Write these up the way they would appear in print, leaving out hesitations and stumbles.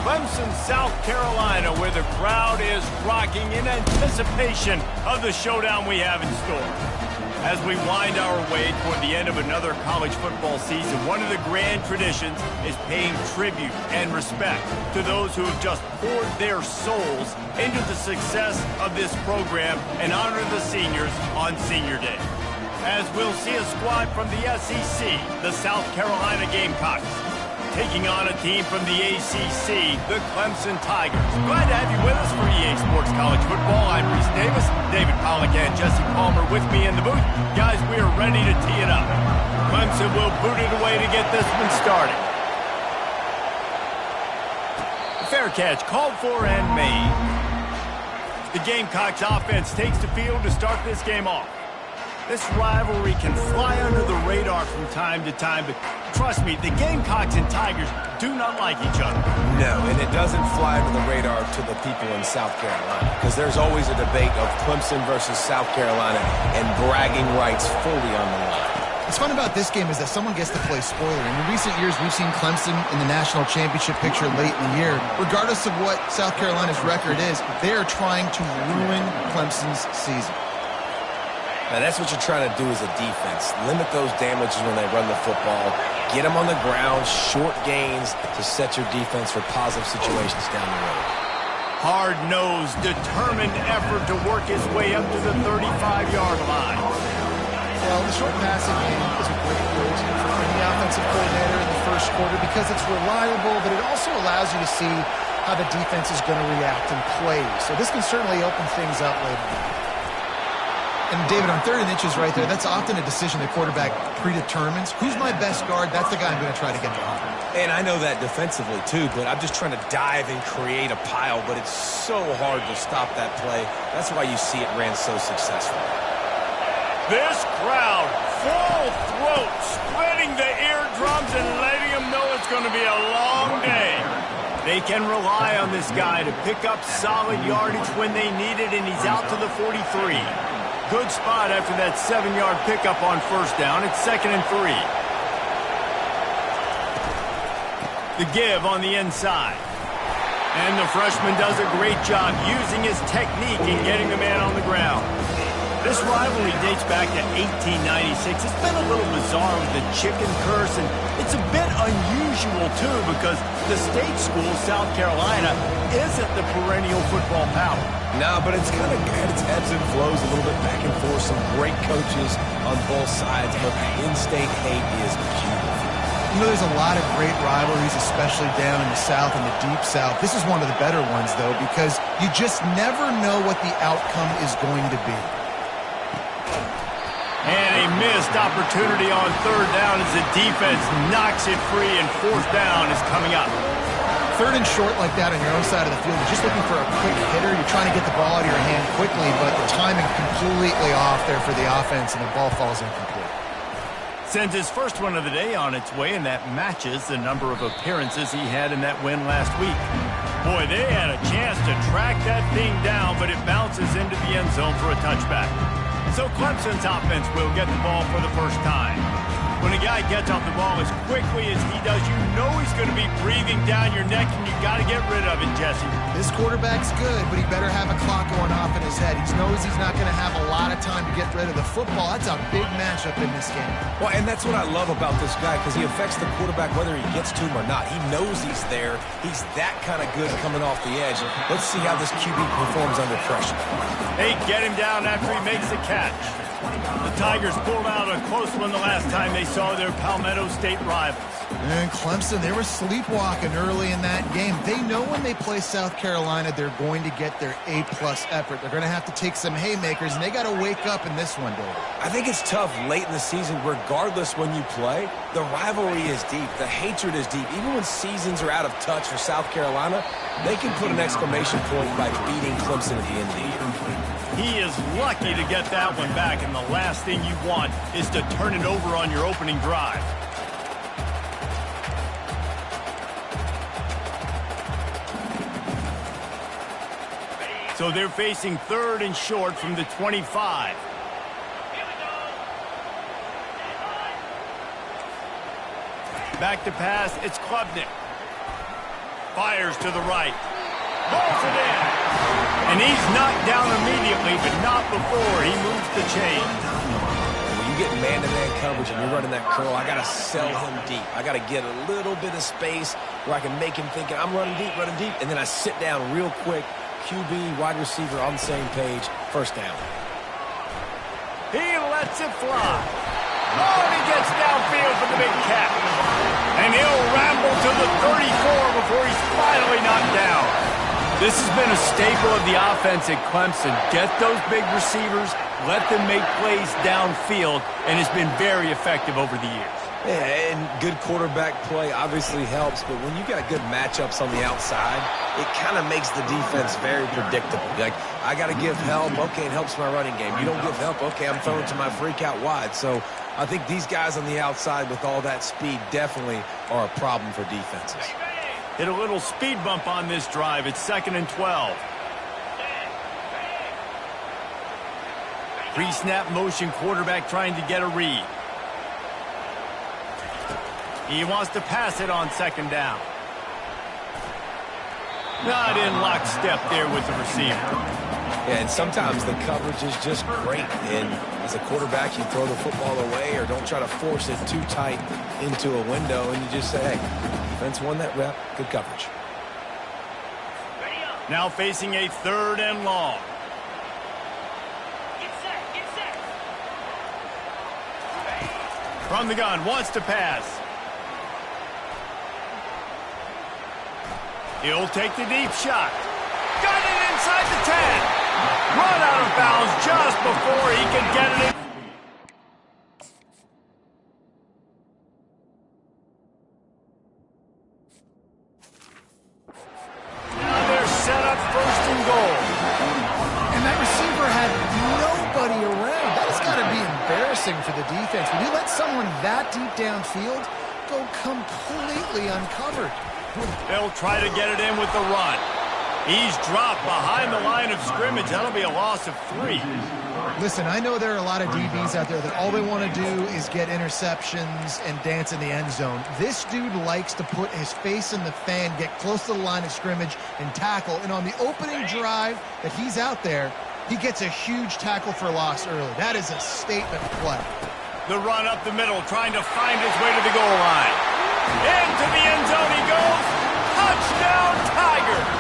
Clemson, South Carolina, where the crowd is rocking in anticipation of the showdown we have in store. As we wind our way toward the end of another college football season, one of the grand traditions is paying tribute and respect to those who have just poured their souls into the success of this program and honor the seniors on Senior Day. As we'll see a squad from the SEC, the South Carolina Gamecocks, taking on a team from the ACC, the Clemson Tigers. Glad to have you with us for EA Sports College Football. I'm Reese Davis, David Pollack and Jesse Palmer with me in the booth. Guys, we are ready to tee it up. Clemson will boot it away to get this one started. Fair catch called for and made. The Gamecocks offense takes the field to start this game off. This rivalry can fly under the radar from time to time, but trust me, the Gamecocks and Tigers do not like each other. No, and it doesn't fly under the radar to the people in South Carolina, because there's always a debate of Clemson versus South Carolina and bragging rights fully on the line. What's fun about this game is that someone gets to play spoiler. In recent years, we've seen Clemson in the national championship picture late in the year. Regardless of what South Carolina's record is, they are trying to ruin Clemson's season. Now, that's what you're trying to do as a defense. Limit those damages when they run the football. Get them on the ground, short gains to set your defense for positive situations down the road. Hard-nosed, determined effort to work his way up to the 35-yard line. Well, the short passing game is a great go-to for any offensive coordinator in the first quarter because it's reliable, but it also allows you to see how the defense is going to react and play. So this can certainly open things up later on. And, David, on 3rd and inches right there, that's often a decision the quarterback predetermines. Who's my best guard? That's the guy I'm going to try to get to. And I know that defensively, too, but I'm just trying to dive and create a pile, but it's so hard to stop that play. That's why you see it ran so successful. This crowd, full throat, splitting the eardrums and letting them know it's going to be a long day. They can rely on this guy to pick up solid yardage when they need it, and he's out to the 43. Good spot after that 7-yard pickup on first down. It's 2nd and 3. The give on the inside. And the freshman does a great job using his technique and getting the man on the ground. This rivalry dates back to 1896. It's been a little bizarre with the chicken curse, and it's a bit unusual, too, because the state school, South Carolina, isn't the perennial football power. No, but it's kind of got its ebbs and flows a little bit back and forth. Some great coaches on both sides, but the in-state hate is beautiful. You know, there's a lot of great rivalries, especially down in the South and the Deep South. This is one of the better ones, though, because you just never know what the outcome is going to be. And a missed opportunity on 3rd down as the defense knocks it free, and 4th down is coming up. 3rd and short like that on your own side of the field, you're just looking for a quick hitter. You're trying to get the ball out of your hand quickly, but the timing completely off there for the offense, and the ball falls incomplete. Sends his first one of the day on its way, and that matches the number of appearances he had in that win last week. Boy, they had a chance to track that thing down, but it bounces into the end zone for a touchback. So Clemson's offense will get the ball for the first time. When a guy gets off the ball as quickly as he does, you know he's going to be breathing down your neck, and you got to get rid of it, Jesse. This quarterback's good, but he better have a clock going off in his head. He knows he's not going to have a lot of time to get rid of the football. That's a big matchup in this game. Well, and that's what I love about this guy, because he affects the quarterback whether he gets to him or not. He knows he's there. He's that kind of good coming off the edge. Let's see how this QB performs under pressure. They get him down after he makes the catch. The Tigers pulled out a close one the last time they saw their Palmetto State rivals. And Clemson, they were sleepwalking early in that game. They know when they play South Carolina, they're going to get their A-plus effort. They're going to have to take some haymakers, and they got to wake up in this one, David. I think it's tough late in the season, regardless when you play. The rivalry is deep. The hatred is deep. Even when seasons are out of touch for South Carolina, they can put an exclamation point by beating Clemson at the end of the year. He is lucky to get that one back, and the last thing you want is to turn it over on your opening drive. So they're facing 3rd and short from the 25. Back to pass, it's Klubnik. Fires to the right. Rolls it in. And he's knocked down immediately, but not before he moves the chain. When you get man-to-man coverage and you're running that curl, I got to sell him deep. I got to get a little bit of space where I can make him thinking, I'm running deep, and then I sit down real quick. QB, wide receiver on the same page. First down. He lets it fly. Oh, and he gets downfield for the big catch. And he'll ramble to the 34 before he's finally knocked down. This has been a staple of the offense at Clemson. Get those big receivers, let them make plays downfield, and it's been very effective over the years. Yeah, and good quarterback play obviously helps, but when you got good matchups on the outside, it kind of makes the defense very predictable. Like, I got to give help. Okay, it helps my running game. You don't give help. Okay, I'm throwing to my freak out wide. So I think these guys on the outside with all that speed definitely are a problem for defenses. Hit a little speed bump on this drive. It's 2nd and 12. Pre-snap motion quarterback trying to get a read. He wants to pass it on 2nd down. Not in lockstep there with the receiver. Yeah, and sometimes the coverage is just great. And as a quarterback, you throw the football away or don't try to force it too tight into a window, and you just say, hey, defense won that rep. Good coverage. Now facing a 3rd and long. From the gun, wants to pass. He'll take the deep shot. Got it inside the 10. Run out of bounds just before he can get it in. Now they're set up 1st and goal. And that receiver had nobody around. That has got to be embarrassing for the defense. When you let someone that deep downfield go completely uncovered. They'll try to get it in with the run. He's dropped behind the line of scrimmage. That'll be a loss of 3. Listen, I know there are a lot of DBs out there that all they want to do is get interceptions and dance in the end zone. This dude likes to put his face in the fan, get close to the line of scrimmage, and tackle. And on the opening drive that he's out there, he gets a huge tackle for loss early. That is a statement play. The run up the middle, trying to find his way to the goal line. Into the end zone he goes. Touchdown, Tigers!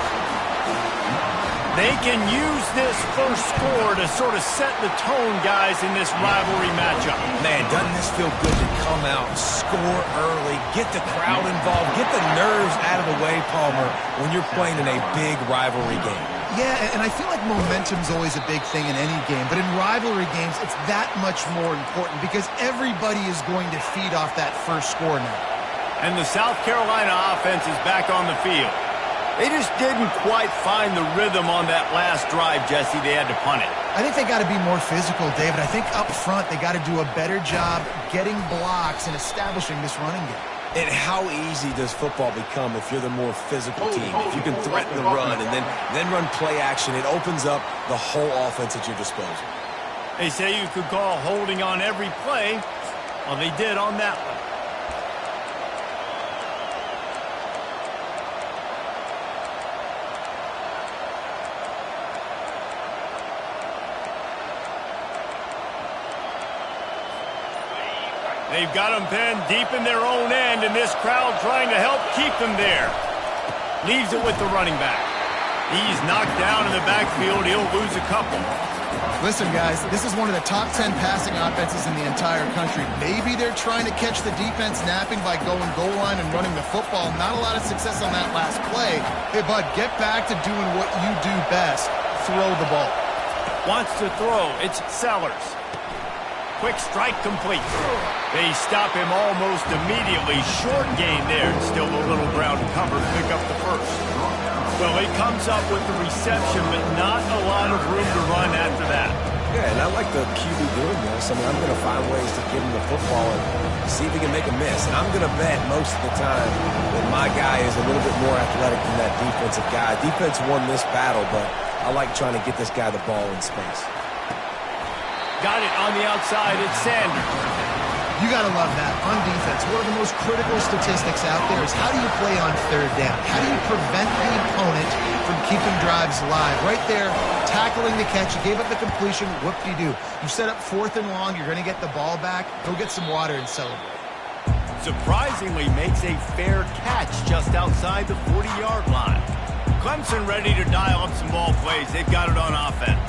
They can use this first score to sort of set the tone, guys, in this rivalry matchup. Man, doesn't this feel good to come out, score early, get the crowd involved, get the nerves out of the way, Palmer, when you're playing in a big rivalry game? Yeah, and I feel like momentum's always a big thing in any game, but in rivalry games, it's that much more important because everybody is going to feed off that first score now. And the South Carolina offense is back on the field. They just didn't quite find the rhythm on that last drive, Jesse. They had to punt it. I think they got to be more physical, David. I think up front they got to do a better job getting blocks and establishing this running game. And how easy does football become if you're the more physical team? If you can threaten the run and then run play action, it opens up the whole offense at your disposal. They say you could call holding on every play. Well, they did on that one. They've got them pinned deep in their own end, and this crowd trying to help keep them there. Leaves it with the running back. He's knocked down in the backfield. He'll lose a couple. Listen, guys, this is one of the top 10 passing offenses in the entire country. Maybe they're trying to catch the defense napping by going goal line and running the football. Not a lot of success on that last play. Hey, bud, get back to doing what you do best. Throw the ball. Wants to throw. It's Sellers. Quick strike complete. They stop him almost immediately. Short gain there. Still a little ground covered. Pick up the first. Well, he comes up with the reception, but not a lot of room to run after that. Yeah, and I like the QB doing this. I mean, I'm going to find ways to give him the football and see if he can make a miss. And I'm going to bet most of the time that my guy is a little bit more athletic than that defensive guy. Defense won this battle, but I like trying to get this guy the ball in space. Got it on the outside. It's Sanders. You got to love that. On defense, one of the most critical statistics out there is how do you play on third down? How do you prevent the opponent from keeping drives alive? Right there, tackling the catch. You gave up the completion. Whoop-de-doo. You set up 4th and long. You're going to get the ball back. Go get some water and celebrate. Surprisingly makes a fair catch just outside the 40-yard line. Clemson ready to dial up some ball plays. They've got it on offense.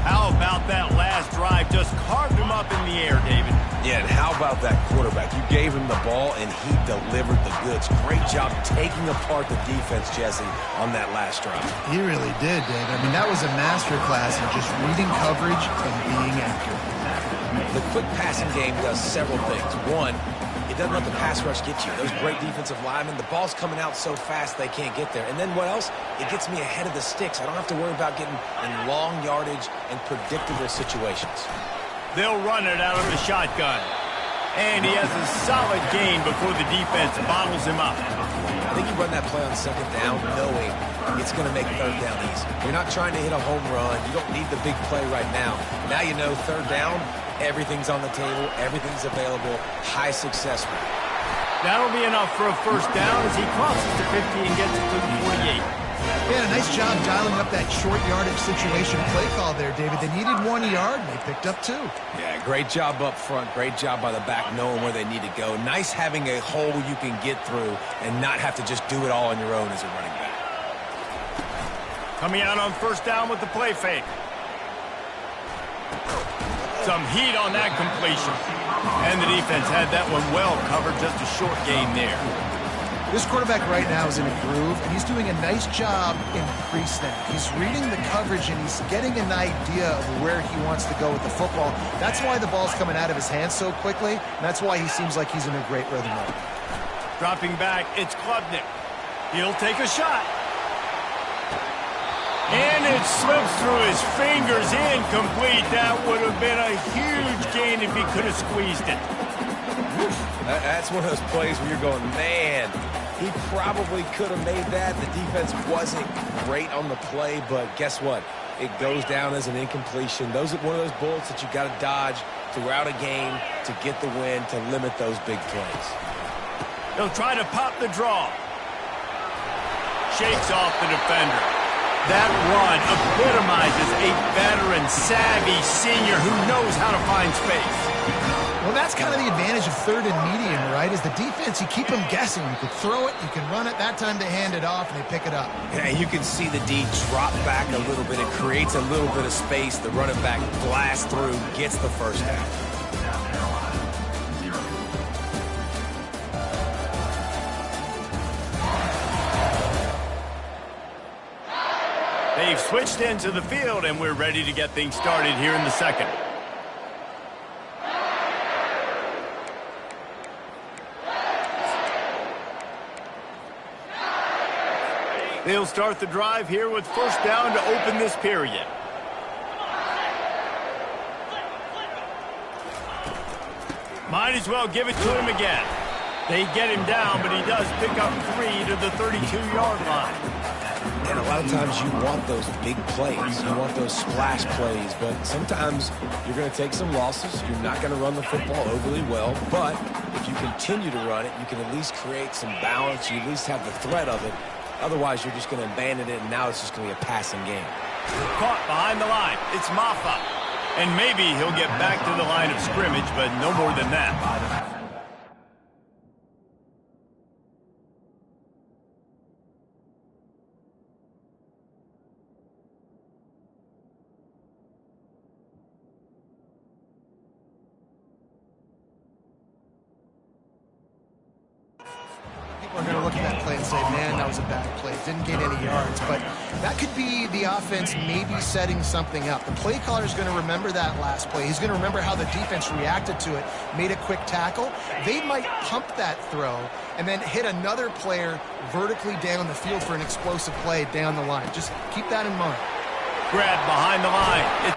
How about that last drive? Just carved him up in the air, David. Yeah, and how about that quarterback? You gave him the ball, and he delivered the goods. Great job taking apart the defense, Jesse, on that last drive. He really did, Dave. I mean, that was a masterclass in just reading coverage and being accurate. The quick passing game does several things. One, it doesn't let the pass rush get you. Those great defensive linemen, the ball's coming out so fast they can't get there. And then what else? It gets me ahead of the sticks. I don't have to worry about getting in long yardage and predictable situations. They'll run it out of the shotgun. And he has a solid gain before the defense bottles him up. I think you run that play on 2nd down knowing it's going to make 3rd down easy. You're not trying to hit a home run. You don't need the big play right now. Now you know 3rd down, everything's on the table, everything's available, high success rate. That'll be enough for a 1st down as he crosses the 50 and gets it to the 48. Yeah, nice job dialing up that short yardage situation play call there, David. They needed 1 yard, and they picked up 2. Yeah, great job up front. Great job by the back knowing where they need to go. Nice having a hole you can get through and not have to just do it all on your own as a running back. Coming out on 1st down with the play fake. Some heat on that completion. And the defense had that one well covered, just a short gain there. This quarterback right now is in a groove, and he's doing a nice job in pre-snap. He's reading the coverage, and he's getting an idea of where he wants to go with the football. That's why the ball's coming out of his hands so quickly, and that's why he seems like he's in a great rhythm right now. Dropping back, it's Klubnik. He'll take a shot. And it slips through his fingers, incomplete. That would have been a huge gain if he could have squeezed it. That's one of those plays where you're going, man, he probably could have made that. The defense wasn't great on the play, but guess what? It goes down as an incompletion. Those are one of those bullets that you got to dodge throughout a game to get the win, to limit those big plays. He'll try to pop the draw. Shakes off the defender. That run epitomizes a veteran, savvy senior who knows how to find space. Well, that's kind of the advantage of 3rd and medium, right? Is the defense, you keep them guessing. You can throw it, you can run it. That time they hand it off, and they pick it up. Yeah, you can see the D drop back a little bit. It creates a little bit of space. The running back blasts through, gets the 1st down. They've switched into the field, and we're ready to get things started here in the 2nd. They'll start the drive here with 1st down to open this period. Might as well give it to him again. They get him down, but he does pick up 3 to the 32-yard line. And a lot of times you want those big plays. You want those splash plays. But sometimes you're going to take some losses. You're not going to run the football overly well. But if you continue to run it, you can at least create some balance. You at least have the threat of it. Otherwise, you're just going to abandon it, and now it's just going to be a passing game. Caught behind the line. It's Maffa. And maybe he'll get back to the line of scrimmage, but no more than that. People are going to look at that play and say, man, that was a bad play. Didn't get any yards. But that could be the offense maybe setting something up. The play caller is going to remember that last play. He's going to remember how the defense reacted to it, made a quick tackle. They might pump that throw and then hit another player vertically down the field for an explosive play down the line. Just keep that in mind. Grab behind the line.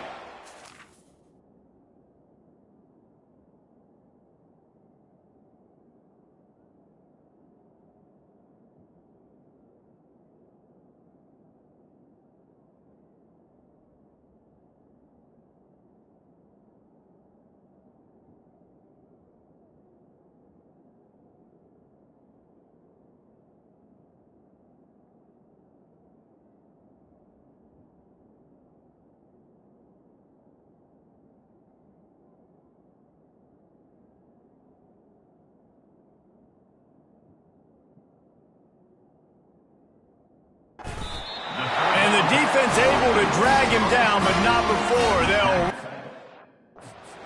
defense able to drag him down, but not before they'll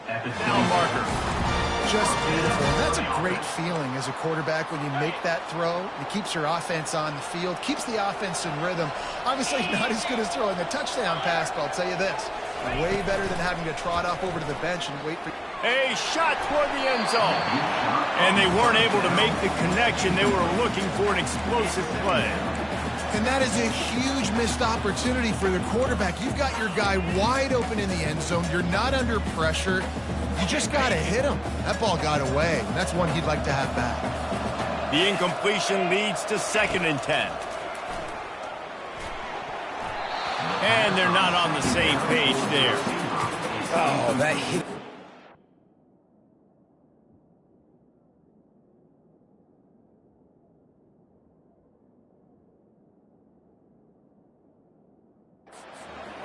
down marker. Just beautiful. And that's a great feeling as a quarterback when you make that throw. It keeps your offense on the field, keeps the offense in rhythm. Obviously not as good as throwing a touchdown pass, but I'll tell you this, way better than having to trot off over to the bench and wait for... A shot toward the end zone. And they weren't able to make the connection. They were looking for an explosive play. And that is a huge missed opportunity for the quarterback. You've got your guy wide open in the end zone. You're not under pressure. You just got to hit him. That ball got away. That's one he'd like to have back. The incompletion leads to 2nd and 10. And they're not on the same page there. Oh, that hit.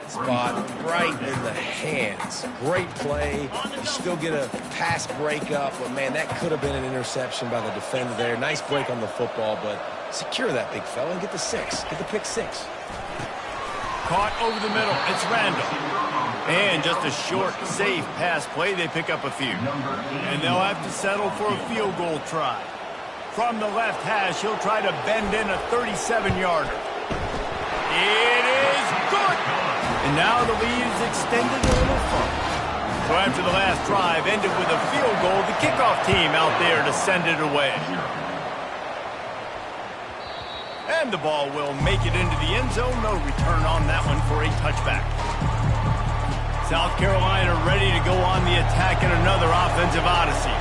Spot right in the hands. Great play. You still get a pass breakup, but man, that could have been an interception by the defender there. Nice break on the football, but secure that big fella and get the 6. Get the pick 6. Caught over the middle. It's Randall. And just a short, safe pass play. They pick up a few. And they'll have to settle for a field goal try. From the left hash, he'll try to bend in a 37-yarder. It is good! And now the lead is extended a little further. So after the last drive ended with a field goal, the kickoff team out there to send it away. And the ball will make it into the end zone. No return on that one for a touchback. South Carolina ready to go on the attack in another offensive odyssey.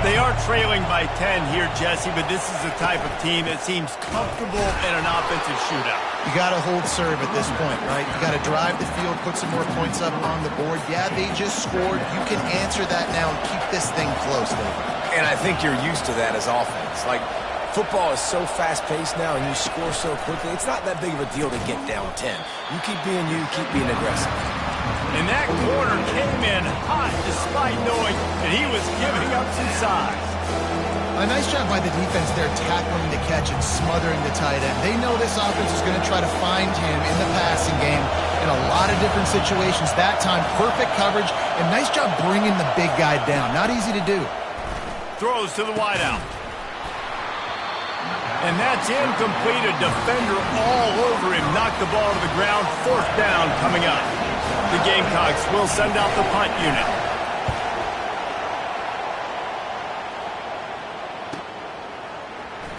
They are trailing by 10 here, Jesse, but this is the type of team that seems comfortable in an offensive shootout. You got to hold serve at this point, right? You got to drive the field, put some more points up on the board. Yeah, they just scored. You can answer that now and keep this thing close, David. And I think you're used to that as offense. Like, football is so fast-paced now and you score so quickly, it's not that big of a deal to get down 10. You keep being aggressive. And that corner came in hot despite knowing that he was giving up some size. A nice job by the defense there tackling the catch and smothering the tight end. They know this offense is going to try to find him in the passing game in a lot of different situations. That time, perfect coverage, and nice job bringing the big guy down. Not easy to do. Throws to the wideout. And that's incomplete. A defender all over him. Knocked the ball to the ground. 4th down coming up. The Gamecocks will send out the punt unit.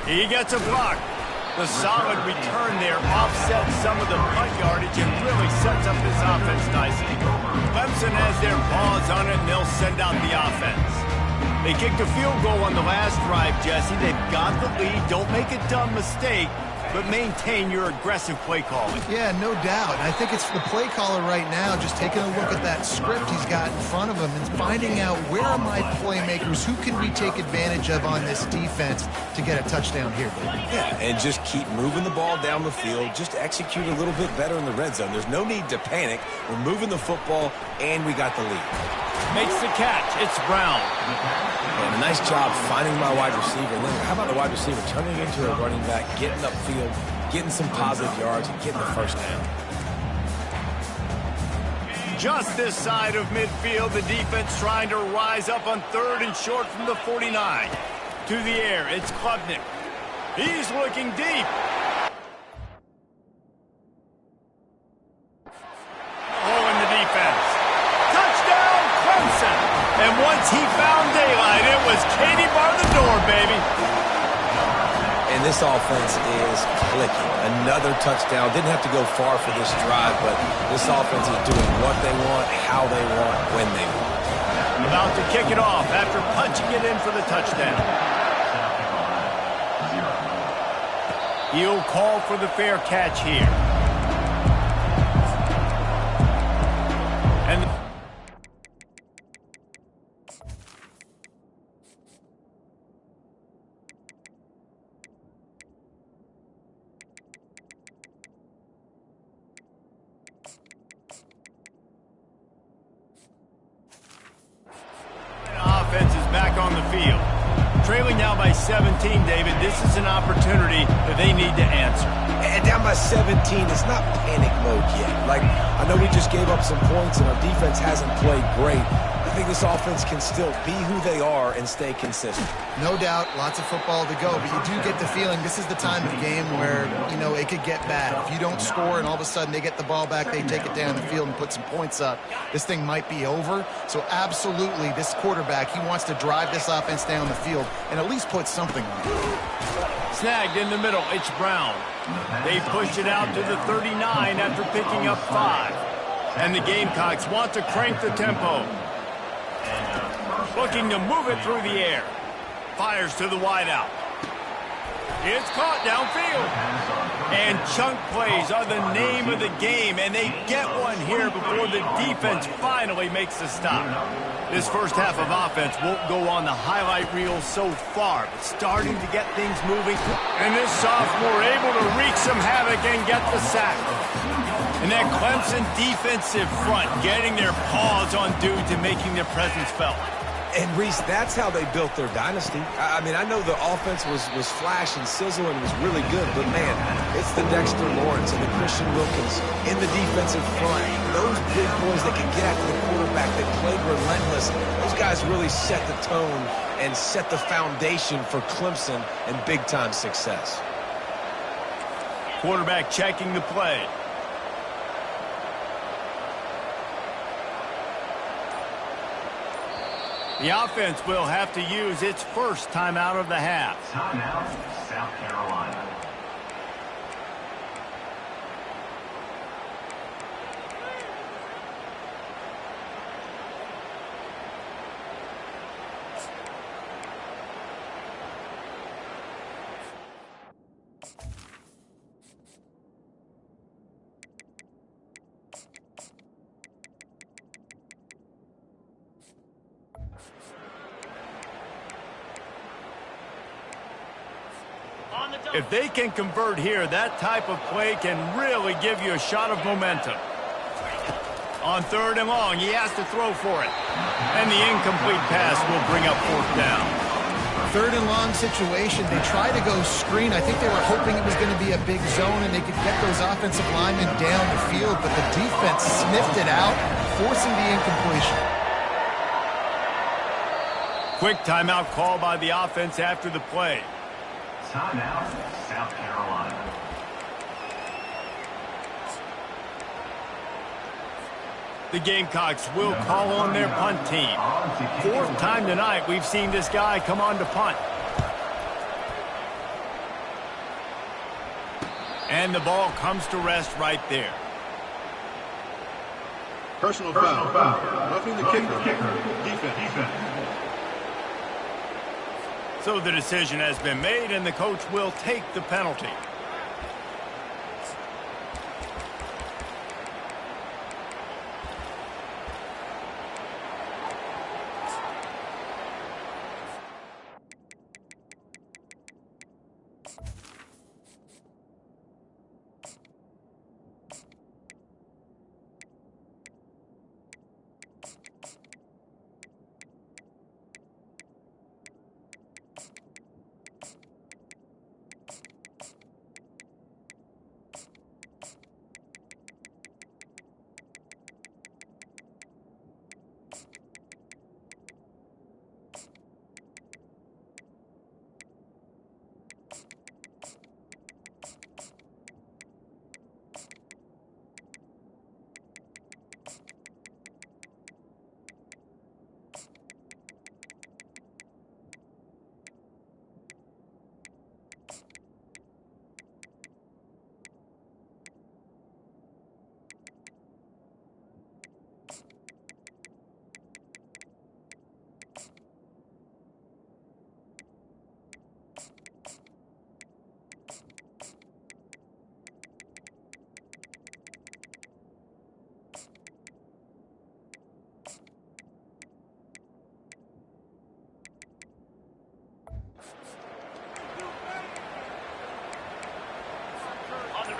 He gets a block. The solid return there offsets some of the punt yardage and really sets up this offense nicely. Clemson has their paws on it, and they'll send out the offense. They kicked a field goal on the last drive, Jesse. They've got the lead. Don't make a dumb mistake, but maintain your aggressive play calling. Yeah, no doubt. I think it's the play caller right now just taking a look at that script he's got in front of him and finding out where are my playmakers, who can we take advantage of on this defense to get a touchdown here. Yeah, and just keep moving the ball down the field. Just execute a little bit better in the red zone. There's no need to panic. We're moving the football, and we got the lead. Makes the catch. It's Brown. And a nice job finding my wide receiver. And then how about the wide receiver turning into a running back, getting upfield, getting some positive yards, and getting the 1st down. Just this side of midfield, the defense trying to rise up on 3rd and short from the 49. To the air, it's Klubnik. He's looking deep. Oh, in the defense. Touchdown, Clemson. And once he found daylight, it was Katie bar the door, baby. And this offense is clicking. Another touchdown. Didn't have to go far for this drive, but this offense is doing what they want, how they want, when they want. About to kick it off after punching it in for the touchdown. He'll call for the fair catch here. And offense is back on the field. Trailing now by by 17, David. This is an opportunity that they need to answer. And down by 17, it's not panic mode yet. Like, I know we just gave up some points and our defense hasn't played great. I think this offense can still be who they are and stay consistent. No doubt, lots of football to go, but you do get the feeling this is the time of the game where, you know, it could get bad. If you don't score and all of a sudden they get the ball back, they take it down the field and put some points up, this thing might be over. So absolutely, this quarterback, he wants to drive this offense down the field and at least put something on it. Snagged in the middle, it's Brown. They pushed it out to the 39 after picking up 5. And the Gamecocks want to crank the tempo. Looking to move it through the air. Fires to the wideout. It's caught downfield. And chunk plays are the name of the game, and they get one here before the defense finally makes the stop. This first half of offense won't go on the highlight reel so far, but starting to get things moving. And this sophomore able to wreak some havoc and get the sack. And that Clemson defensive front getting their paws on dudes and making their presence felt. And, Reese, that's how they built their dynasty. I mean, I know the offense was flash and sizzle and was really good, but, man, it's the Dexter Lawrence and the Christian Wilkins in the defensive front. Those big boys that can get after the quarterback, that played relentless, those guys really set the tone and set the foundation for Clemson and big-time success. Quarterback checking the play. The offense will have to use its first timeout of the half. Timeout, South Carolina. If they can convert here, that type of play can really give you a shot of momentum. On 3rd and long, he has to throw for it. And the incomplete pass will bring up 4th down. 3rd and long situation. They try to go screen. I think they were hoping it was going to be a big zone and they could get those offensive linemen down the field, but the defense sniffed it out, forcing the incompletion. Quick timeout call by the offense after the play. Timeout, South Carolina. The Gamecocks will call on their punt team. 4th time tonight we've seen this guy come on to punt. And the ball comes to rest right there. Personal foul. Roughing the kicker. Defense. So the decision has been made, and the coach will take the penalty.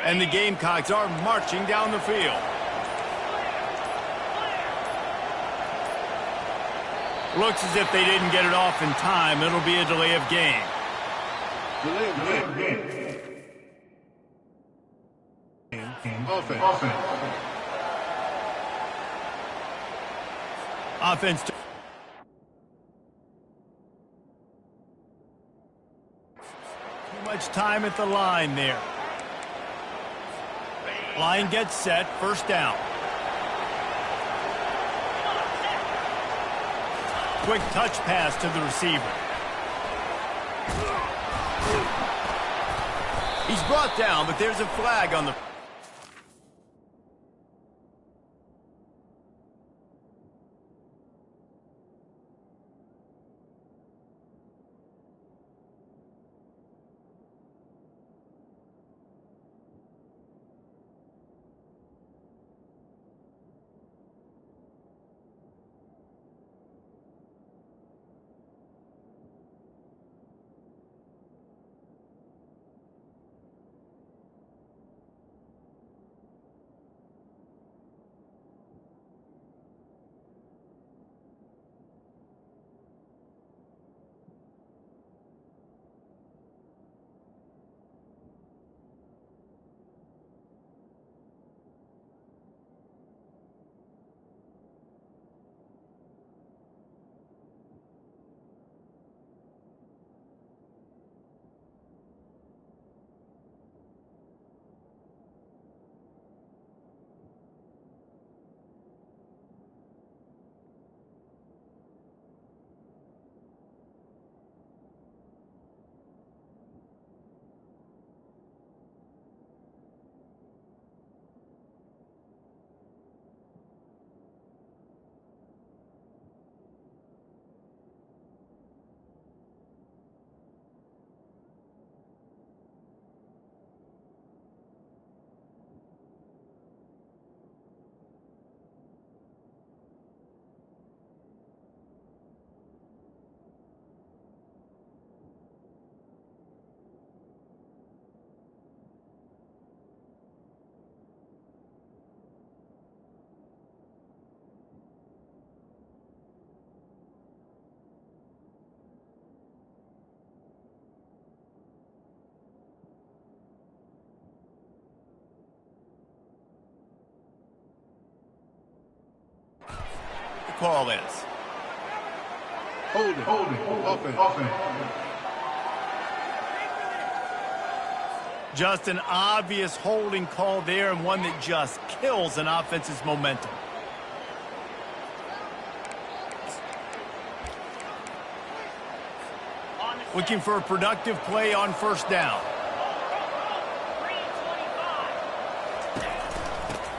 And the Gamecocks are marching down the field. Looks as if they didn't get it off in time. It'll be a delay of game. Delay of game. Offense. Offense. Too much time at the line there. Line gets set. First down. Quick touch pass to the receiver. He's brought down, but there's a flag on the... call is. Holding. Offense. Just an obvious holding call there, and one that just kills an offense's momentum. Looking for a productive play on first down.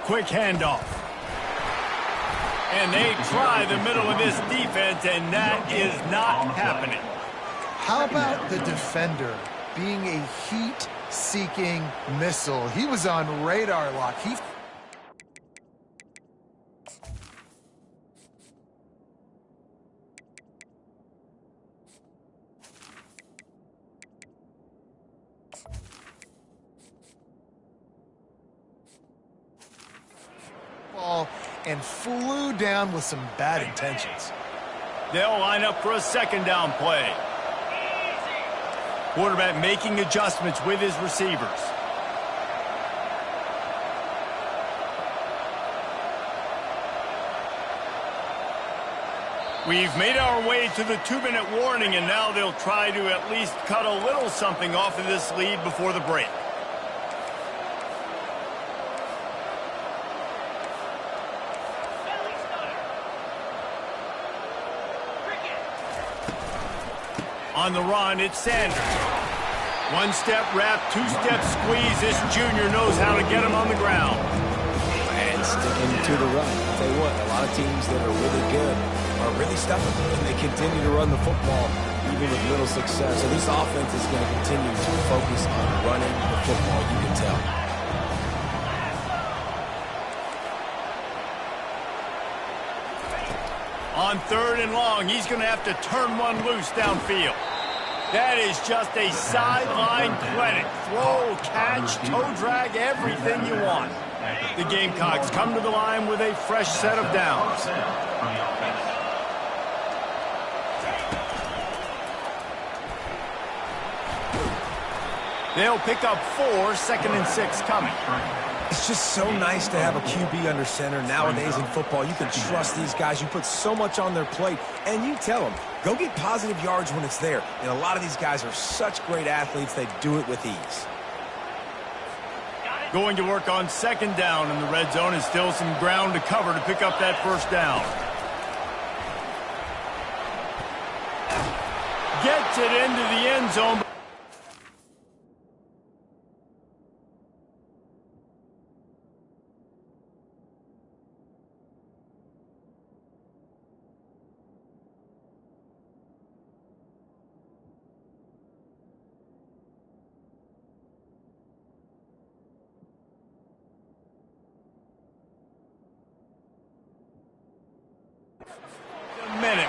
Quick handoff. And they try the middle of this defense, and that is not happening. How about the defender being a heat-seeking missile? He was on radar lock. And flew down with some bad intentions. They'll line up for a second down play. Quarterback making adjustments with his receivers. We've made our way to the 2-minute warning, and now they'll try to at least cut a little something off of this lead before the break. On the run, it's Sanders. One-step wrap, two-step squeeze. This junior knows how to get him on the ground. And sticking to the run. I'll tell you what, a lot of teams that are really good are really stubborn, and they continue to run the football even with little success. So this offense is going to continue to focus on running the football, you can tell. On 3rd and long, he's going to have to turn one loose downfield. That is just a sideline credit. Throw, catch, toe drag, everything you want. The Gamecocks come to the line with a fresh set of downs. They'll pick up 4, 2nd and 6 coming. It's just so nice to have a QB under center. Nowadays in football, you can trust these guys. You put so much on their plate, and you tell them, go get positive yards when it's there. And a lot of these guys are such great athletes, they do it with ease. Going to work on 2nd down in the red zone, and still some ground to cover to pick up that 1st down. Gets it into the end zone.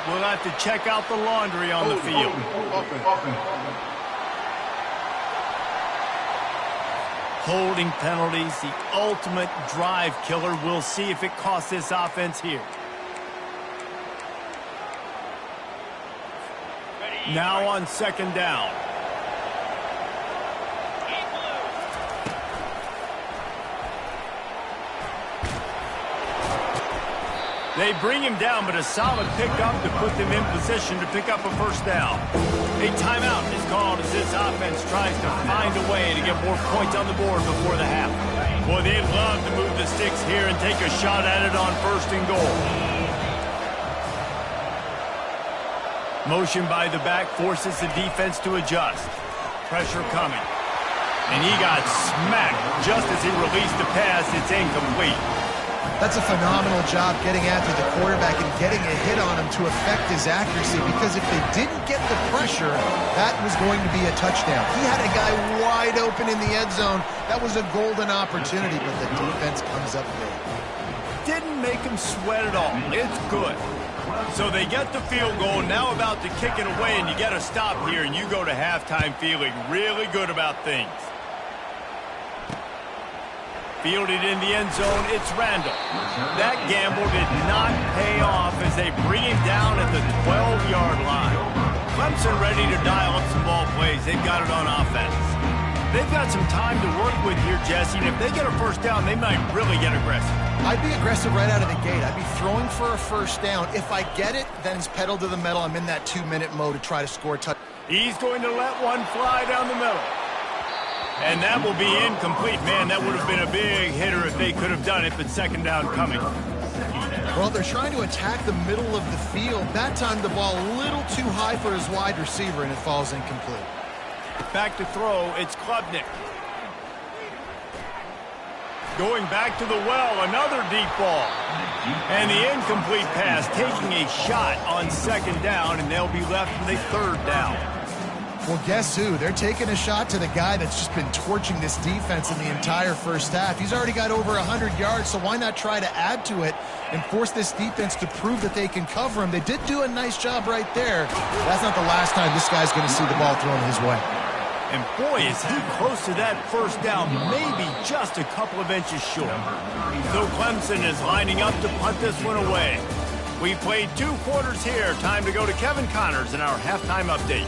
We'll have to check out the laundry on the field. Holding penalties, the ultimate drive killer. We'll see if it costs this offense here. Now on 2nd down. They bring him down, but a solid pickup to put them in position to pick up a 1st down. A timeout is called as this offense tries to find a way to get more points on the board before the half. Boy, they'd love to move the sticks here and take a shot at it on 1st and goal. Motion by the back forces the defense to adjust. Pressure coming. And he got smacked just as he released the pass. It's incomplete. That's a phenomenal job getting after the quarterback and getting a hit on him to affect his accuracy, because if they didn't get the pressure, that was going to be a touchdown. He had a guy wide open in the end zone. That was a golden opportunity, but the defense comes up big. Didn't make him sweat at all. It's good. So they get the field goal, now about to kick it away, and you get a stop here, and you go to halftime feeling really good about things. Fielded in the end zone, it's Randall. That gamble did not pay off as they bring him down at the 12-yard line. Clemson ready to dial up some ball plays. They've got it on offense. They've got some time to work with here, Jesse, and if they get a 1st down, they might really get aggressive. I'd be aggressive right out of the gate. I'd be throwing for a 1st down. If I get it, then it's pedal to the metal. I'm in that 2-minute mode to try to score a touchdown. He's going to let one fly down the middle. And that will be incomplete. Man, that would have been a big hitter if they could have done it, but 2nd down coming. Well, they're trying to attack the middle of the field. That time the ball a little too high for his wide receiver, and it falls incomplete. Back to throw, it's Klubnik. Going back to the well, another deep ball. And the incomplete pass, taking a shot on 2nd down, and they'll be left with a 3rd down. Well, guess who? They're taking a shot to the guy that's just been torching this defense in the entire 1st half. He's already got over 100 yards, so why not try to add to it and force this defense to prove that they can cover him? They did do a nice job right there. That's not the last time this guy's going to see the ball thrown his way. And boy, is he close to that 1st down, maybe just a couple of inches short. So Clemson is lining up to punt this one away. We played 2 quarters here. Time to go to Kevin Connors in our halftime update.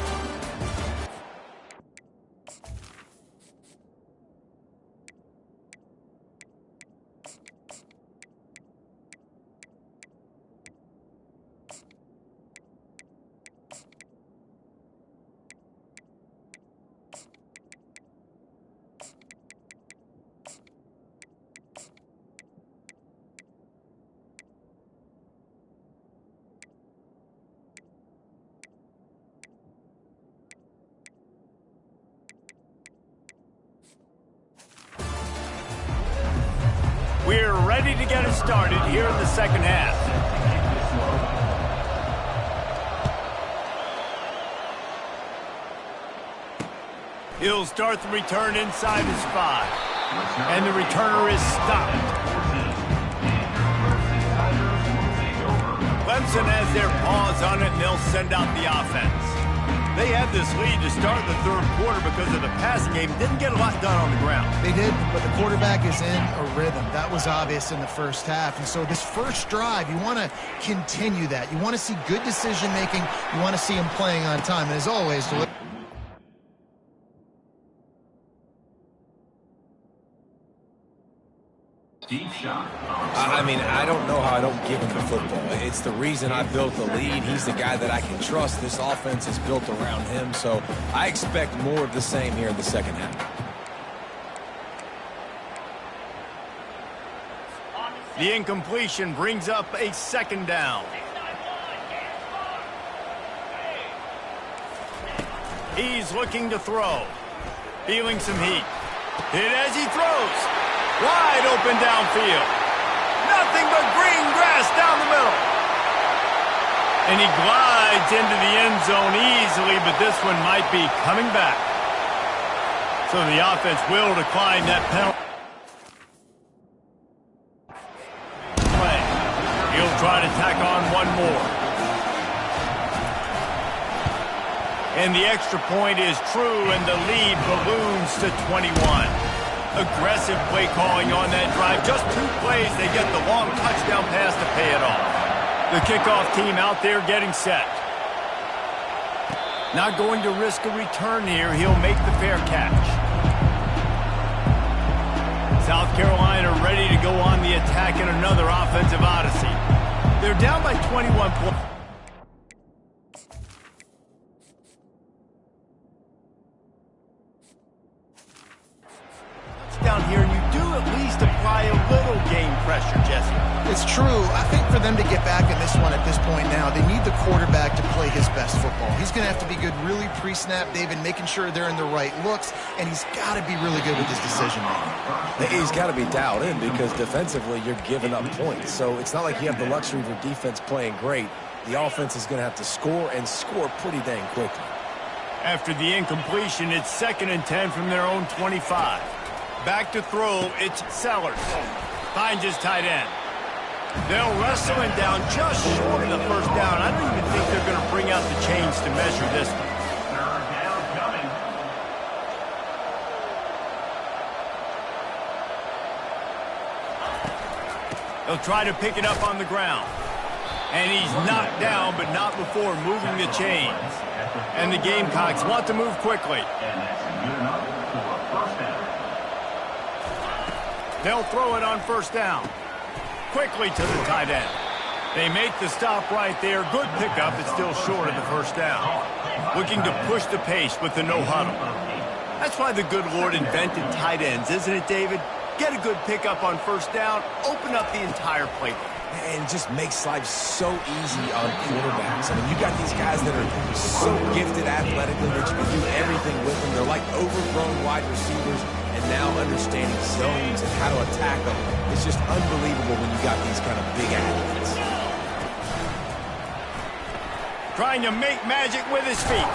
We're ready to get it started here in the 2nd half. He'll start the return inside his 5. And the returner is stopped. Clemson has their paws on it, and they'll send out the offense. They had this lead to start the 3rd quarter because of the passing game. Didn't get a lot done on the ground. They did, but the quarterback is in a rhythm. That was obvious in the 1st half. And so this 1st drive, you want to continue that. You want to see good decision-making. You want to see him playing on time. And as always, Deep shot. I mean, I don't know how I don't give him the football. It's the reason I built the lead. He's the guy that I can trust. This offense is built around him, so I expect more of the same here in the second half. The incompletion brings up a second down. He's looking to throw. Feeling some heat. Hit as he throws. Wide open downfield. Nothing but green grass down the middle. And he glides into the end zone easily, but this one might be coming back. So the offense will decline that penalty. He'll try to tack on one more. And the extra point is true, and the lead balloons to 21. Aggressive play calling on that drive. Just 2 plays, they get the long touchdown pass to pay it off. The kickoff team out there getting set. Not going to risk a return here. He'll make the fair catch. South Carolina ready to go on the attack in another offensive odyssey. They're down by 21 points. Down here, and you do at least apply a little game pressure, Jesse. It's true. I think for them to get back in this one at this point now, they need the quarterback to play his best football. He's going to have to be good really pre-snap, David, making sure they're in the right looks, and he's got to be really good with his decision-making. He's got to be dialed in because defensively you're giving up points. So it's not like you have the luxury of your defense playing great. The offense is going to have to score and score pretty dang quickly. After the incompletion, it's 2nd and 10 from their own 25. Back to throw, it's Sellers. Finds his tight end. They'll wrestle him down just short of the first down. I don't even think they're going to bring out the chains to measure this one. Third down coming. He'll try to pick it up on the ground. And he's knocked down, but not before moving the chains. And the Gamecocks want to move quickly. And that's good enough for a first down. They'll throw it on first down. Quickly to the tight end. They make the stop right there. Good pickup. It's still short of the first down. Looking to push the pace with the no huddle. That's why the good Lord invented tight ends, isn't it, David? Get a good pickup on first down. Open up the entire playbook. And it just makes life so easy on quarterbacks. I mean, you got these guys that are so gifted athletically that you can do everything with them. They're like overgrown wide receivers, and now understanding zones and how to attack them. It's just unbelievable when you got these kind of big athletes. Trying to make magic with his feet.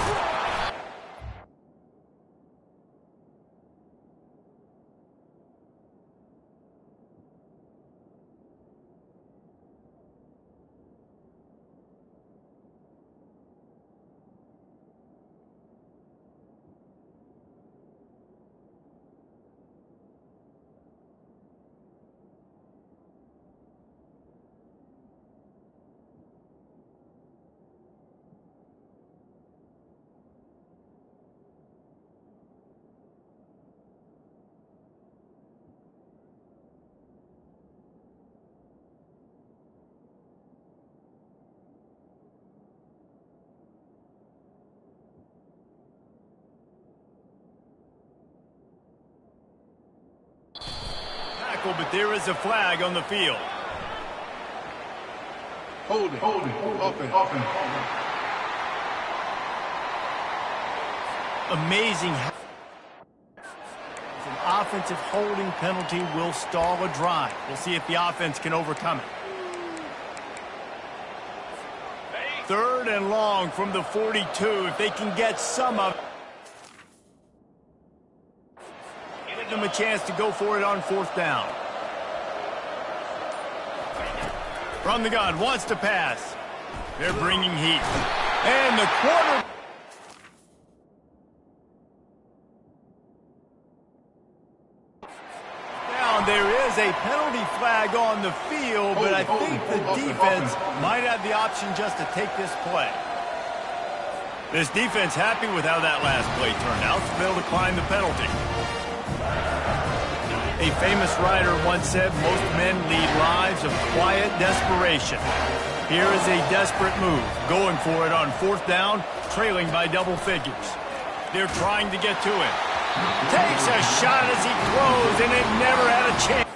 But there is a flag on the field. Holding. Offense. Amazing how an offensive holding penalty will stall a drive. We'll see if the offense can overcome it. 3rd and long from the 42. If they can get some of it. Give them a chance to go for it on 4th down. From the gun, wants to pass. They're bringing heat. And the quarter. Down, there is a penalty flag on the field, but I think the defense might have the option just to take this play. This defense happy with how that last play turned out, so they'll decline the penalty. A famous writer once said, most men lead lives of quiet desperation. Here is a desperate move, going for it on 4th down, trailing by double figures. They're trying to get to him. Takes a shot as he throws, and it never had a chance.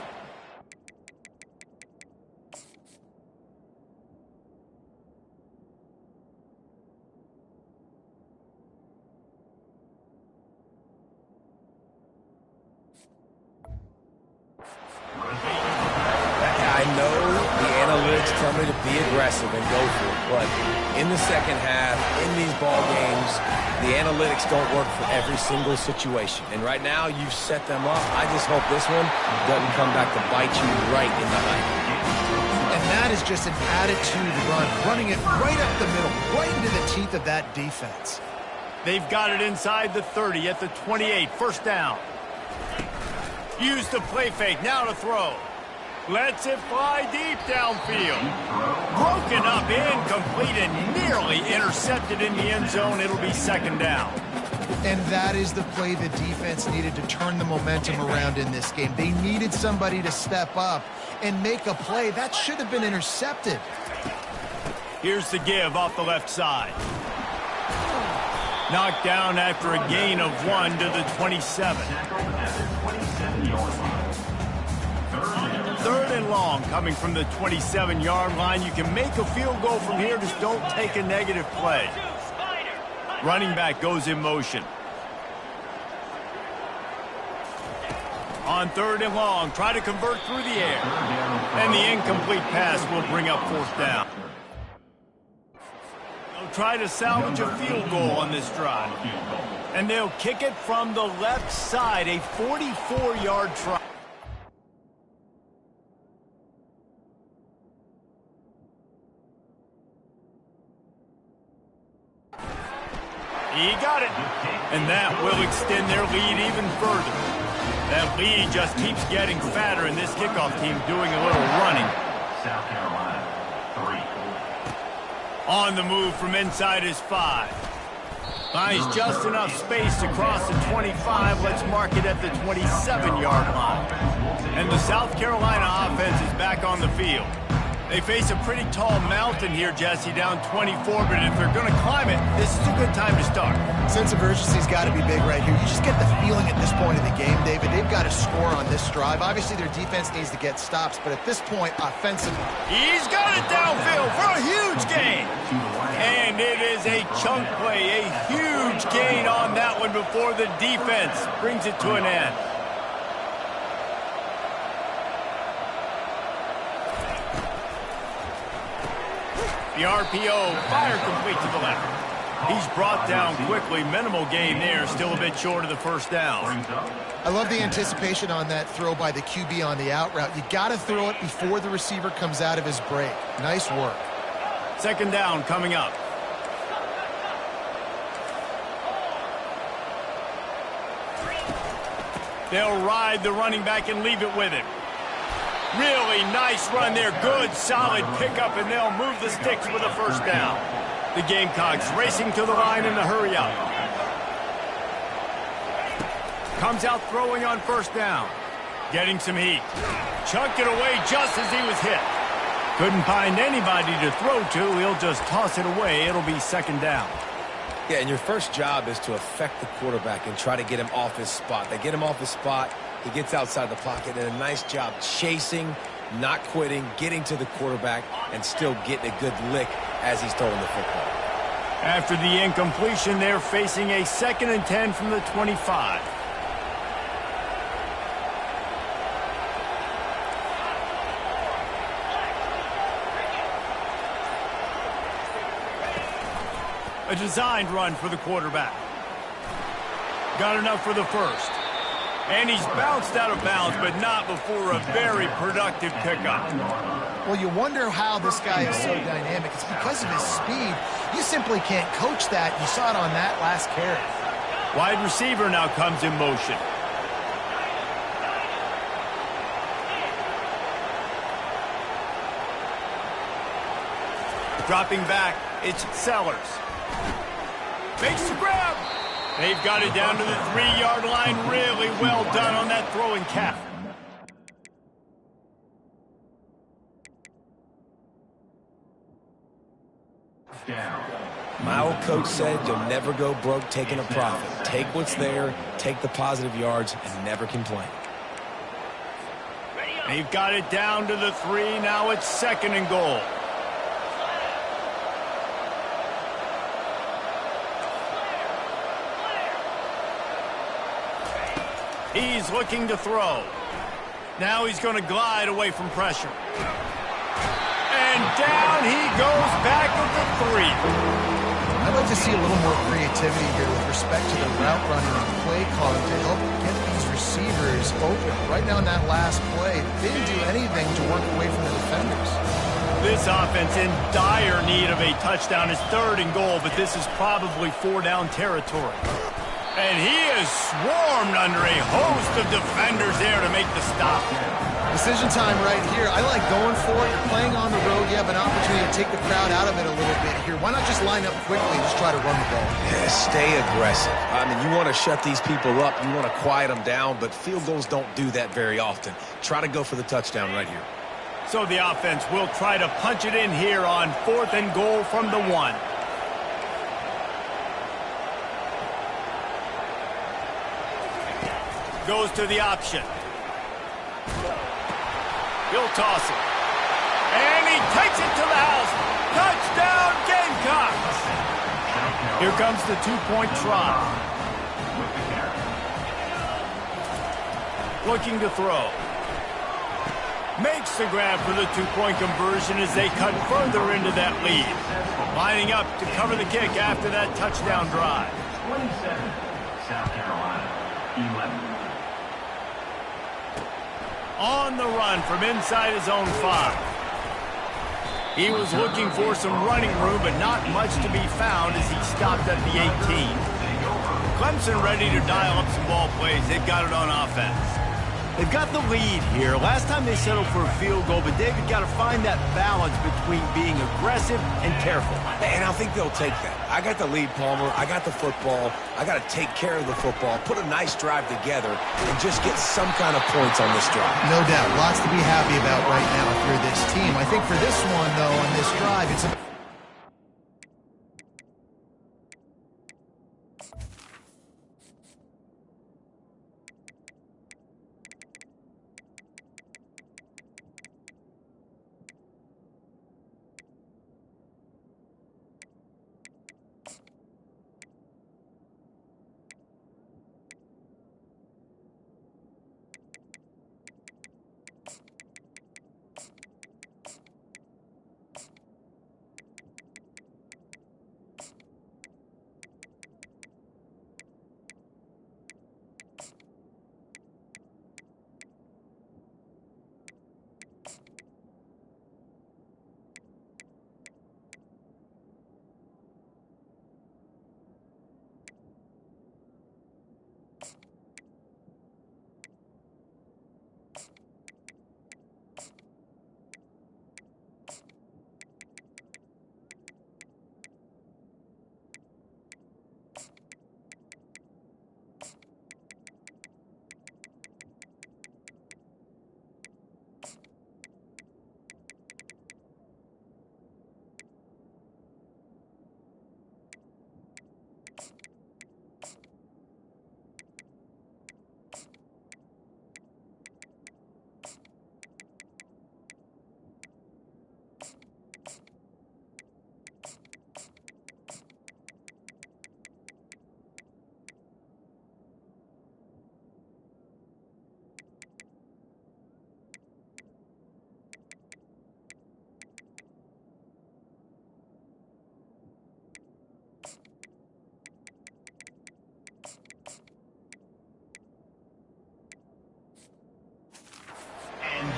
I know the analytics tell me to be aggressive and go for it, but in the second half, in these ball games, the analytics don't work for every single situation. And right now, you've set them up. I just hope this one doesn't come back to bite you right in the eye. And that is just an attitude run, running it right up the middle, right into the teeth of that defense. They've got it inside the 30 at the 28, 1st down. Use the play fake, now to throw. Lets it fly deep downfield. Broken up, incomplete, and nearly intercepted in the end zone. It'll be 2nd down. And that is the play the defense needed to turn the momentum around in this game. They needed somebody to step up and make a play. That should have been intercepted. Here's the give off the left side. Knocked down after a gain of 1 to the 27. 3rd and long coming from the 27-yard line. You can make a field goal from here, just don't take a negative play. Running back goes in motion. On 3rd and long, try to convert through the air. And the incomplete pass will bring up 4th down. They'll try to salvage a field goal on this drive. And they'll kick it from the left side, a 44-yard try. He got it, and that will extend their lead even further. That lead just keeps getting fatter, and this kickoff team doing a little running. South Carolina, 3. On the move from inside his 5. Finds just enough space to cross the 25. Let's mark it at the 27-yard line. And the South Carolina offense is back on the field. They face a pretty tall mountain here, Jesse, down 24, but if they're going to climb it, this is a good time to start. Sense of urgency's got to be big right here. You just get the feeling at this point of the game, David, they've got to score on this drive. Obviously, their defense needs to get stops, but at this point, offensively. He's got it downfield for a huge gain. And it is a chunk play, a huge gain on that one before the defense brings it to an end. The RPO, fire complete to the left. He's brought down quickly. Minimal gain there, still a bit short of the 1st down. I love the anticipation on that throw by the QB on the out route. You got to throw it before the receiver comes out of his break. Nice work. 2nd down coming up. They'll ride the running back and leave it with him. Really nice run there. Good, solid pickup, and they'll move the sticks with a 1st down. The Gamecocks racing to the line in the hurry up. Comes out throwing on 1st down. Getting some heat. Chucked it away just as he was hit. Couldn't find anybody to throw to. He'll just toss it away. It'll be 2nd down. Yeah, and your first job is to affect the quarterback and try to get him off his spot. They get him off his spot. He gets outside the pocket, and a nice job chasing, not quitting, getting to the quarterback, and still getting a good lick as he's throwing the football. After the incompletion, they're facing a 2nd and 10 from the 25. A designed run for the quarterback. Got enough for the 1st. And he's bounced out of bounds, but not before a very productive pickup. Well, you wonder how this guy is so dynamic. It's because of his speed. You simply can't coach that. You saw it on that last carry. Wide receiver now comes in motion. Dropping back, it's Sellers. Makes the grab. They've got it down to the 3-yard line. Really well done on that throwing cap. down. My old coach said you'll never go broke taking a profit. Take what's there, take the positive yards, and never complain. They've got it down to the 3. Now it's 2nd and goal. He's looking to throw. Now he's going to glide away from pressure. And down he goes back at the 3. I'd like to see a little more creativity here with respect to the route running and play calling to help get these receivers open. Right now in that last play, they didn't do anything to work away from the defenders. This offense in dire need of a touchdown. Is 3rd and goal, but this is probably 4-down territory. And he is swarmed under a host of defenders there to make the stop. Decision time right here. I like going for it. You're playing on the road. You have an opportunity to take the crowd out of it a little bit here. Why not just line up quickly and just try to run the ball? Yeah, stay aggressive. I mean, you want to shut these people up. You want to quiet them down, but field goals don't do that very often. Try to go for the touchdown right here. So the offense will try to punch it in here on 4th and goal from the 1. Goes to the option. He'll toss it. And he takes it to the house. Touchdown, Gamecocks! Here comes the 2-point try. Looking to throw. Makes the grab for the 2-point conversion as they cut further into that lead. Lining up to cover the kick after that touchdown drive. 27, South Carolina, 11. On the run from inside his own 5. He was looking for some running room, but not much to be found as he stopped at the 18. Clemson ready to dial up some ball plays. They've got it on offense. They've got the lead here. Last time they settled for a field goal, but David got to find that balance between being aggressive and careful. And I think they'll take that. I got the lead, Palmer. I got the football. I got to take care of the football, put a nice drive together, and just get some kind of points on this drive. No doubt. Lots to be happy about right now for this team. I think for this one, though, on this drive, it's a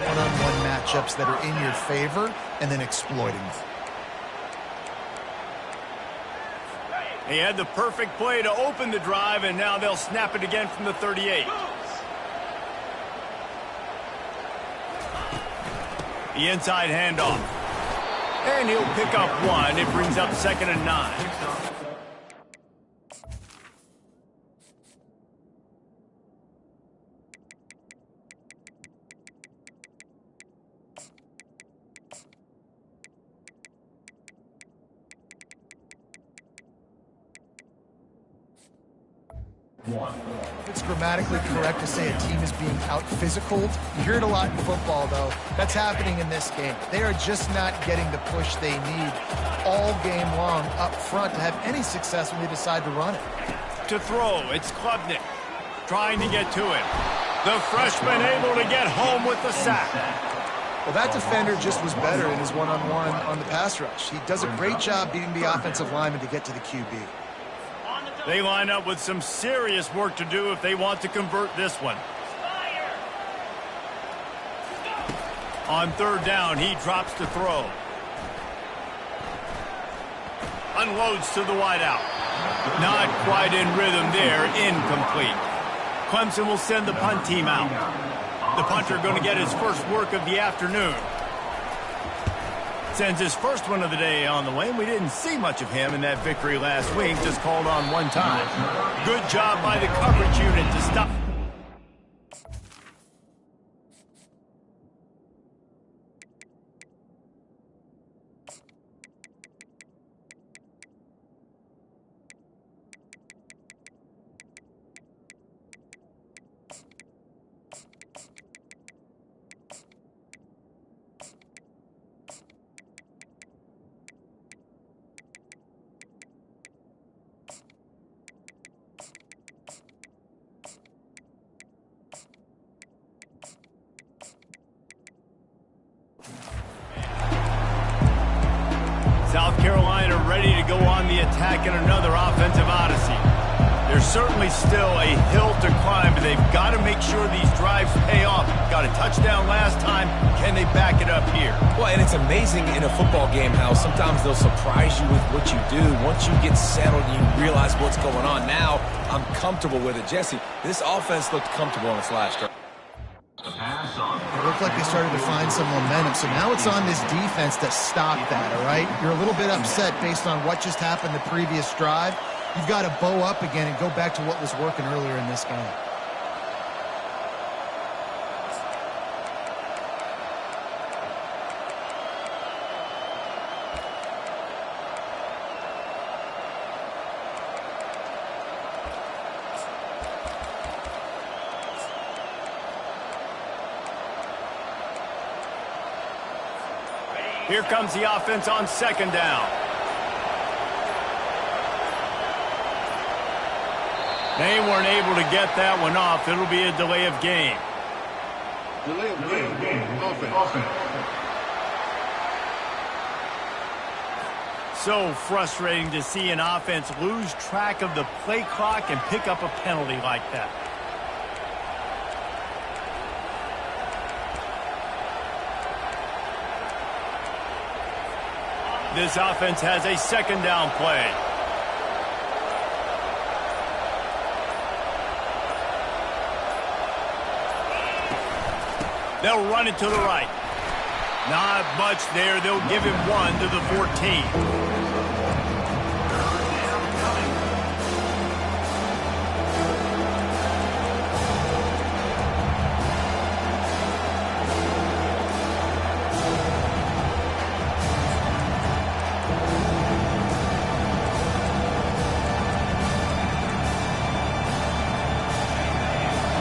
one-on-one matchups that are in your favor and then exploiting them. He had the perfect play to open the drive, and now they'll snap it again from the 38. The inside handoff. And he'll pick up 1. It brings up 2nd and 9. 1. It's grammatically correct to say a team is being out-physicaled. You hear it a lot in football, though. That's happening in this game. They are just not getting the push they need all game long up front to have any success when they decide to run it. To throw, it's Klubnik trying to get to him. The freshman able to get home with the sack. Well, that defender just was better in his one-on-one on the pass rush. He does a great job beating the offensive lineman to get to the QB. They line up with some serious work to do if they want to convert this one. On third down, he drops to throw. Unloads to the wideout. Not quite in rhythm there, incomplete. Clemson will send the punt team out. The punter going to get his first work of the afternoon. Sends his first one of the day on the way, and we didn't see much of him in that victory last week, just called on one time. Good job by the coverage unit to stop. South Carolina ready to go on the attack in another offensive odyssey. There's certainly still a hill to climb, but they've got to make sure these drives pay off. Got a touchdown last time. Can they back it up here? Well, and it's amazing in a football game how sometimes they'll surprise you with what you do. Once you get settled, you realize what's going on. Now, I'm comfortable with it. Jesse, this offense looked comfortable on its last drive. It looked like they started to find some momentum. So now it's on this defense to stop that, all right? You're a little bit upset based on what just happened the previous drive. You've got to bow up again and go back to what was working earlier in this game. Here comes the offense on second down. They weren't able to get that one off. It'll be a delay of game. Delay of game. Offense. So frustrating to see an offense lose track of the play clock and pick up a penalty like that. This offense has a second down play. They'll run it to the right. Not much there. They'll give him one to the 14.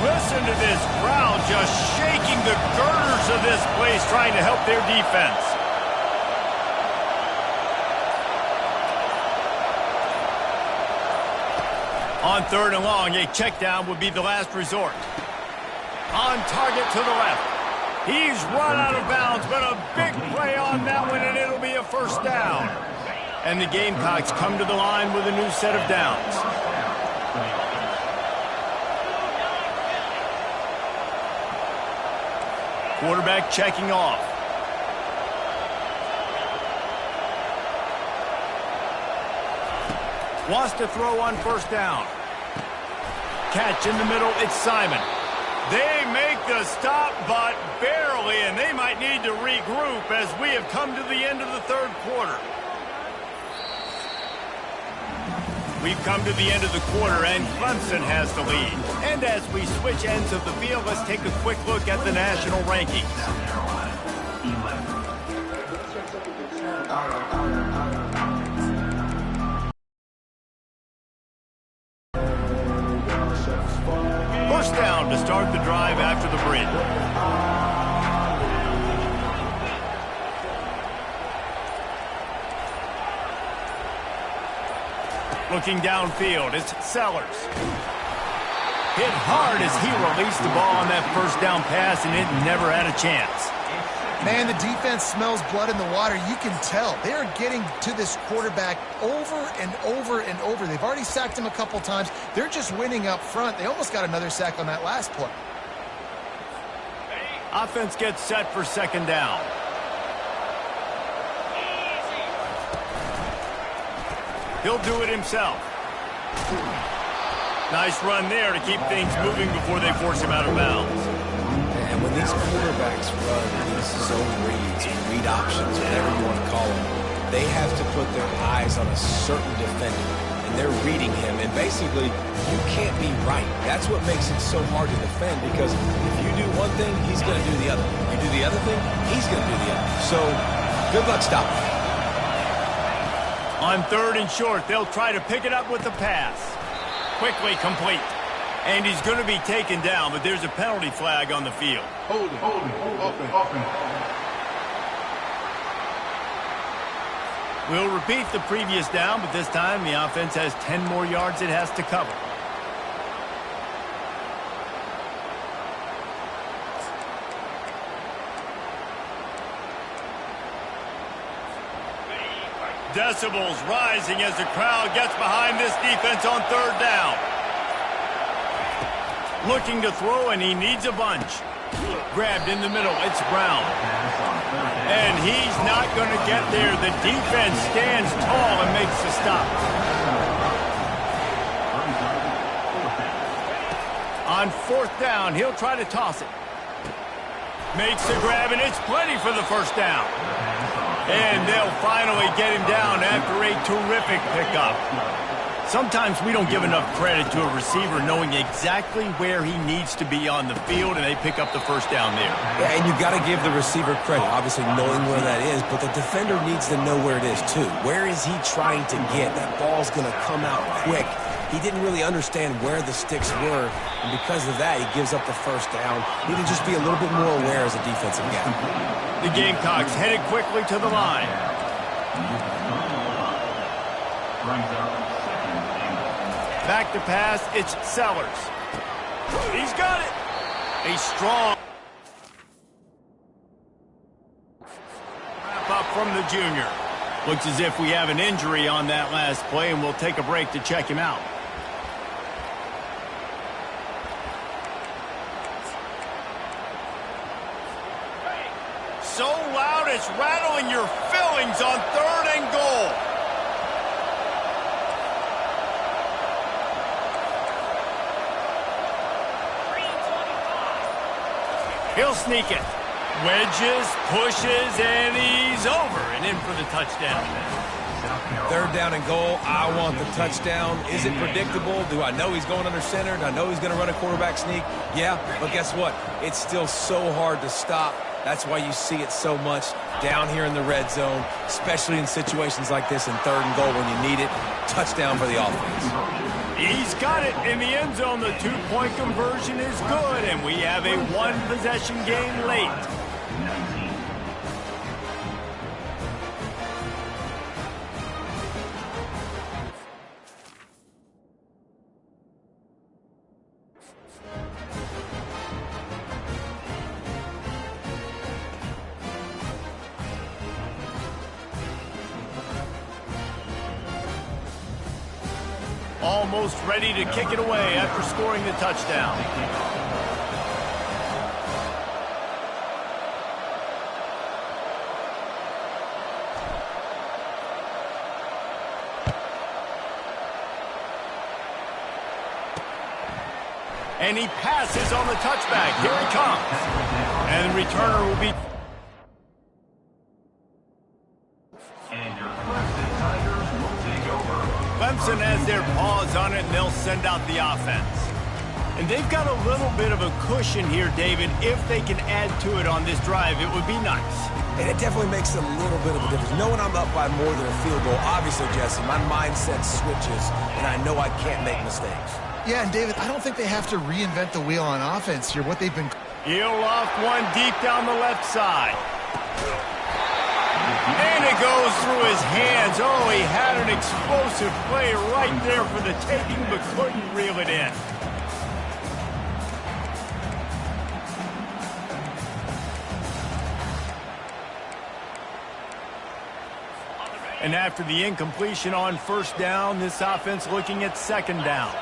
Listen to this crowd just shaking the girders of this place, trying to help their defense. On third and long, a check down would be the last resort. On target to the left. He's run out of bounds, but a big play on that one, and it'll be a first down. And the Gamecocks come to the line with a new set of downs. Quarterback checking off. Wants to throw on first down. Catch in the middle, it's Simon. They make the stop, but barely, and they might need to regroup as we have come to the end of the third quarter. We've come to the end of the quarter, and Clemson has the lead. And as we switch ends of the field, let's take a quick look at the national rankings. Looking downfield, it's Sellers. Hit hard as he released the ball on that first down pass, and it never had a chance. Man, the defense smells blood in the water. You can tell. They are getting to this quarterback over and over and over. They've already sacked him a couple times. They're just winning up front. They almost got another sack on that last play. Offense gets set for second down. He'll do it himself. Nice run there to keep things moving before they force him out of bounds. And when these quarterbacks run these zone reads, read options, whatever you want to call them, they have to put their eyes on a certain defender, and they're reading him. And basically, you can't be right. That's what makes it so hard to defend, because if you do one thing, he's going to do the other. You do the other thing, he's going to do the other. So, good luck stopping. On third and short, they'll try to pick it up with the pass. Quickly complete. And he's going to be taken down, but there's a penalty flag on the field. Hold it. Offense. We'll repeat the previous down, but this time the offense has 10 more yards it has to cover. Decibels rising as the crowd gets behind this defense on third down. Looking to throw, and he needs a bunch. Grabbed in the middle, it's Brown. And he's not going to get there. The defense stands tall and makes the stop. On fourth down, he'll try to toss it. Makes the grab, and it's plenty for the first down. And they'll finally get him down after a terrific pickup. Sometimes we don't give enough credit to a receiver knowing exactly where he needs to be on the field, and they pick up the first down there. Yeah, and you've got to give the receiver credit, obviously knowing where that is, but the defender needs to know where it is too. Where is he trying to get? That ball's going to come out quick. He didn't really understand where the sticks were, and because of that, he gives up the first down. He need to just be a little bit more aware as a defensive guy. The Gamecocks headed quickly to the line. Back to pass, it's Sellers. He's got it. A strong wrap up from the junior. Looks as if we have an injury on that last play, and we'll take a break to check him out. So loud it's rattling your fillings on third and goal. He'll sneak it. Wedges, pushes, and he's over and in for the touchdown. Third down and goal. I want the touchdown. Is it predictable? Do I know he's going under center? Do I know he's going to run a quarterback sneak? Yeah, but guess what? It's still so hard to stop. That's why you see it so much down here in the red zone, especially in situations like this in third and goal when you need it. Touchdown for the offense. He's got it in the end zone. The two-point conversion is good, and we have a one-possession game late. Almost ready to kick it away after scoring the touchdown. And he passes on the touchback. Here he comes. And the returner will be... Clemson has their paws on it, and they'll send out the offense. And they've got a little bit of a cushion here, David. If they can add to it on this drive, it would be nice. And it definitely makes a little bit of a difference. Knowing I'm up by more than a field goal, obviously, Jesse, my mindset switches, and I know I can't make mistakes. Yeah, and David, I don't think they have to reinvent the wheel on offense here. What they've been... He'll loft one deep down the left side. And it goes through his hands. Oh, he had an explosive play right there for the taking, but couldn't reel it in. And after the incompletion on first down, this offense looking at second down.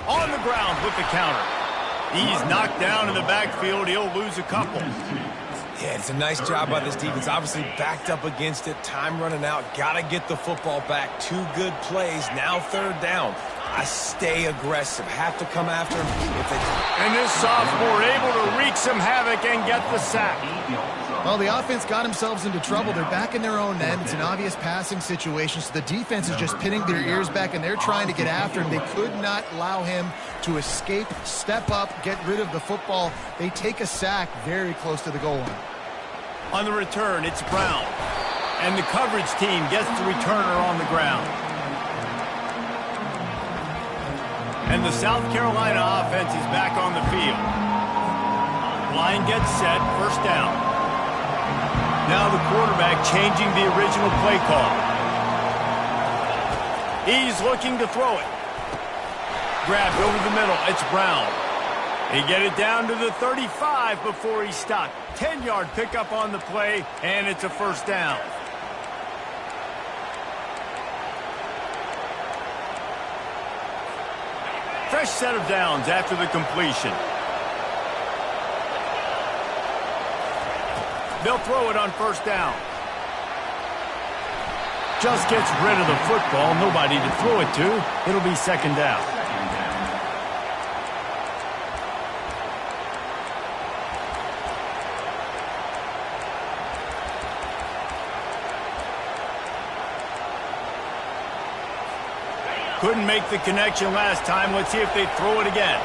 On the ground with the counter. He's knocked down in the backfield. He'll lose a couple. Yeah, it's a nice job by this defense. Obviously backed up against it. Time running out. Got to get the football back. 2 good plays. Now third down. I stay aggressive. Have to come after him. And this sophomore able to wreak some havoc and get the sack. Well, the offense got themselves into trouble. They're back in their own end. It's an obvious passing situation, so the defense is just pinning their ears back, and they're trying to get after him. They could not allow him to escape, step up, get rid of the football. They take a sack very close to the goal line. On the return, it's Brown. And the coverage team gets the returner on the ground. And the South Carolina offense is back on the field. Line gets set, first down. Now the quarterback changing the original play call. He's looking to throw it. Grabbed over the middle. It's Brown. He get it down to the 35 before he stopped. 10-yard pickup on the play, and it's a first down. Fresh set of downs after the completion. They'll throw it on first down. Just gets rid of the football. Nobody to throw it to. It'll be second down. Couldn't make the connection last time. Let's see if they throw it again.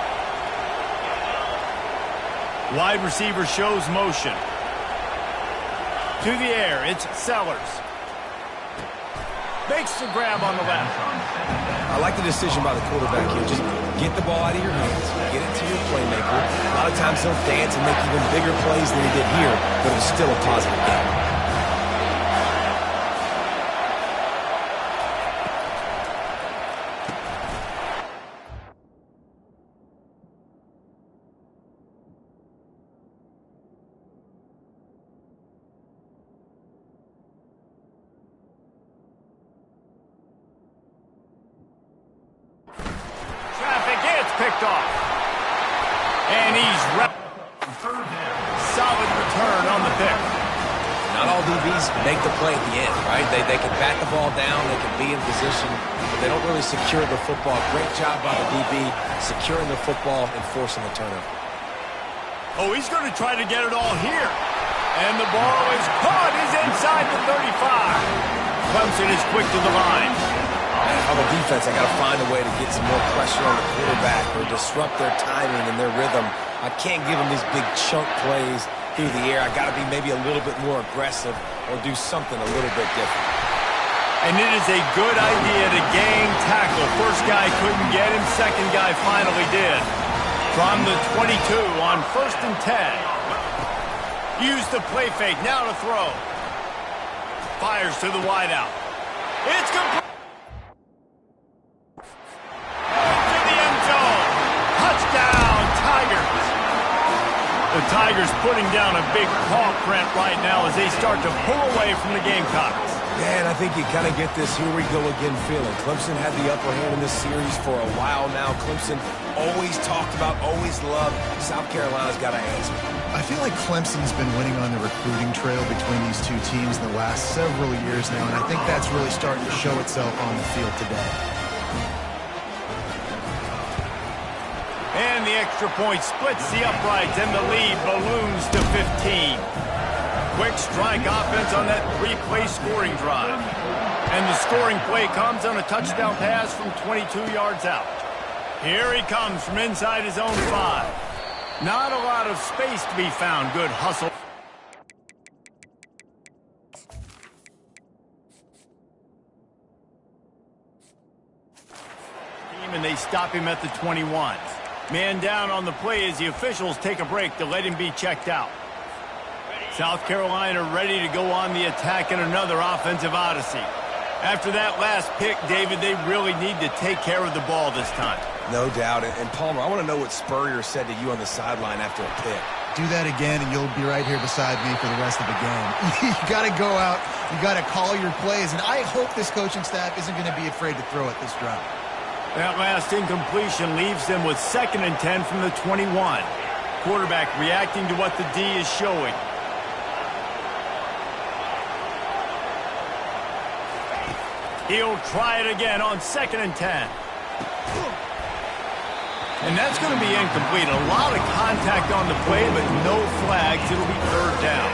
Wide receiver shows motion. To the air, it's Sellers. Makes the grab on the left. I like the decision by the quarterback here. Just get the ball out of your hands. Get it to your playmaker. A lot of times he'll dance and make even bigger plays than he did here, but it was still a positive game. Picked off. And he's solid return on the pick. Not all DBs make the play at the end, right? They can bat the ball down, they can be in position, but they don't really secure the football. Great job by the DB securing the football and forcing the turnover. Oh, he's going to try to get it all here. And the ball is caught. He's inside the 35. Clemson is quick to the line. On the defense, I got to find a way to get some more pressure on the quarterback or disrupt their timing and their rhythm. I can't give them these big chunk plays through the air. I got to be maybe a little bit more aggressive or do something a little bit different. And it is a good idea to gang tackle. First guy couldn't get him. Second guy finally did. From the 22 on 1st and 10. Use the play fake. Now to throw. Fires to the wideout. It's complete. The Tigers putting down a big paw print right now as they start to pull away from the Gamecocks. Yeah, and I think you kind of get this here we go again feeling. Clemson had the upper hand in this series for a while now. Clemson always talked about, always loved. South Carolina's got to answer. I feel like Clemson's been winning on the recruiting trail between these two teams in the last several years now, and I think that's really starting to show itself on the field today. And the extra point splits the uprights, and the lead balloons to 15. Quick strike offense on that 3-play scoring drive. And the scoring play comes on a touchdown pass from 22 yards out. Here he comes from inside his own 5. Not a lot of space to be found. Good hustle. And they stop him at the 21. Man down on the play as the officials take a break to let him be checked out. South Carolina ready to go on the attack in another offensive odyssey. After that last pick, David, they really need to take care of the ball this time. No doubt. And Palmer, I want to know what Spurrier said to you on the sideline after a pick. Do that again, and you'll be right here beside me for the rest of the game. You got to go out. You got to call your plays, and I hope this coaching staff isn't going to be afraid to throw it this drive. That last incompletion leaves them with 2nd and 10 from the 21. Quarterback reacting to what the D is showing. He'll try it again on 2nd and 10. And that's going to be incomplete. A lot of contact on the play, but no flags. It'll be 3rd down.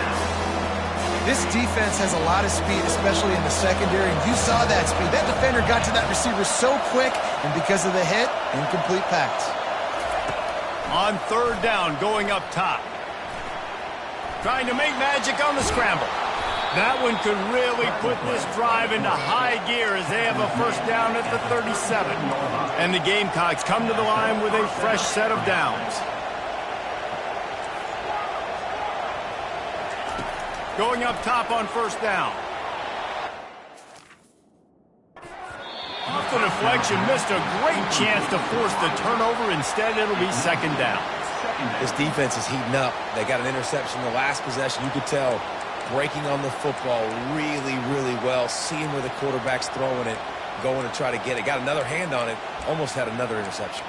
This defense has a lot of speed, especially in the secondary, and you saw that speed. That defender got to that receiver so quick, and because of the hit, incomplete pass. On 3rd down, going up top. Trying to make magic on the scramble. That one could really put this drive into high gear as they have a 1st down at the 37. And the Gamecocks come to the line with a fresh set of downs. Going up top on 1st down. Off the deflection, missed a great chance to force the turnover. Instead, it'll be 2nd down. This defense is heating up. They got an interception the last possession. You could tell breaking on the football really, really well. Seeing where the quarterback's throwing it, going to try to get it. Got another hand on it. Almost had another interception.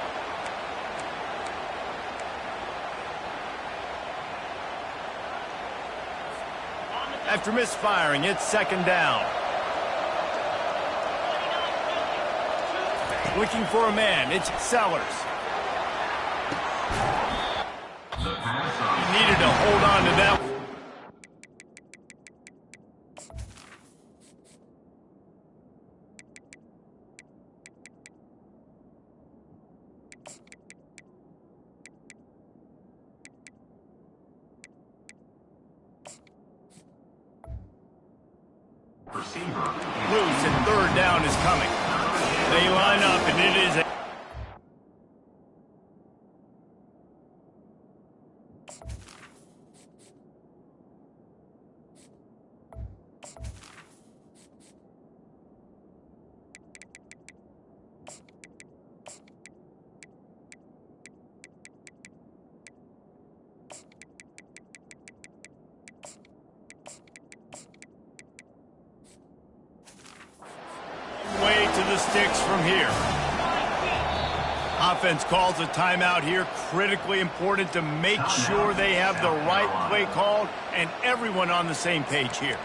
After misfiring, it's 2nd down. Looking for a man. It's Sellers. He needed to hold on to that. Loose and 3rd down is coming. They line up and it is a the sticks from here. Offense calls a timeout here. Critically important to make sure they have the right play called and everyone on the same page here.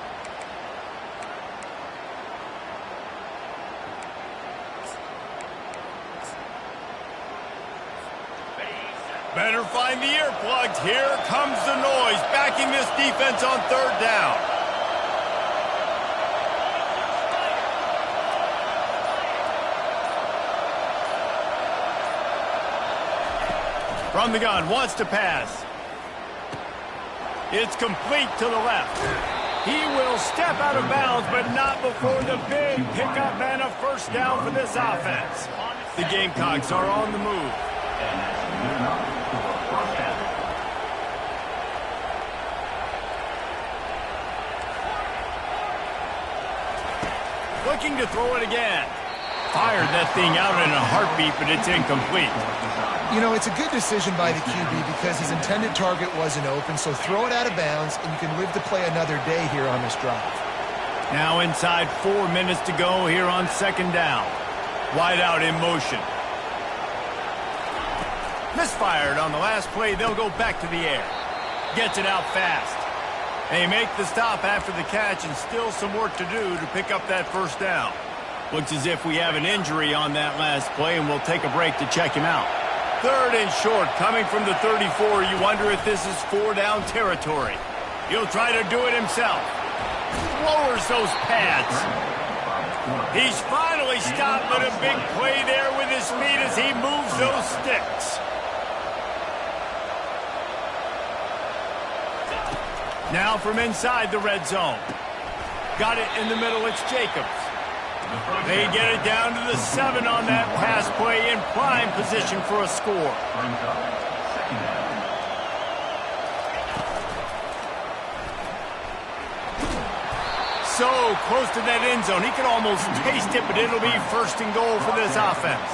Better find the earplugs. Here comes the noise, backing this defense on 3rd down. From the gun, wants to pass. It's complete to the left. He will step out of bounds, but not before the big pickup and a 1st down for this offense. The Gamecocks are on the move. Looking to throw it again. Fired that thing out in a heartbeat, but it's incomplete. You know, it's a good decision by the QB because his intended target wasn't open, so throw it out of bounds, and you can live to play another day here on this drive. Now inside 4 minutes to go here on 2nd down. Wide out in motion. Misfired on the last play. They'll go back to the air. Gets it out fast. They make the stop after the catch, and still some work to do to pick up that 1st down. Looks as if we have an injury on that last play, and we'll take a break to check him out. 3rd and short, coming from the 34. You wonder if this is 4-down territory. He'll try to do it himself. Lowers those pads. He's finally stopped, but a big play there with his feet as he moves those sticks. Now from inside the red zone. Got it in the middle, it's Jacobs. They get it down to the 7 on that pass play in prime position for a score. so close to that end zone. He can almost taste it, but it'll be first and goal for this offense.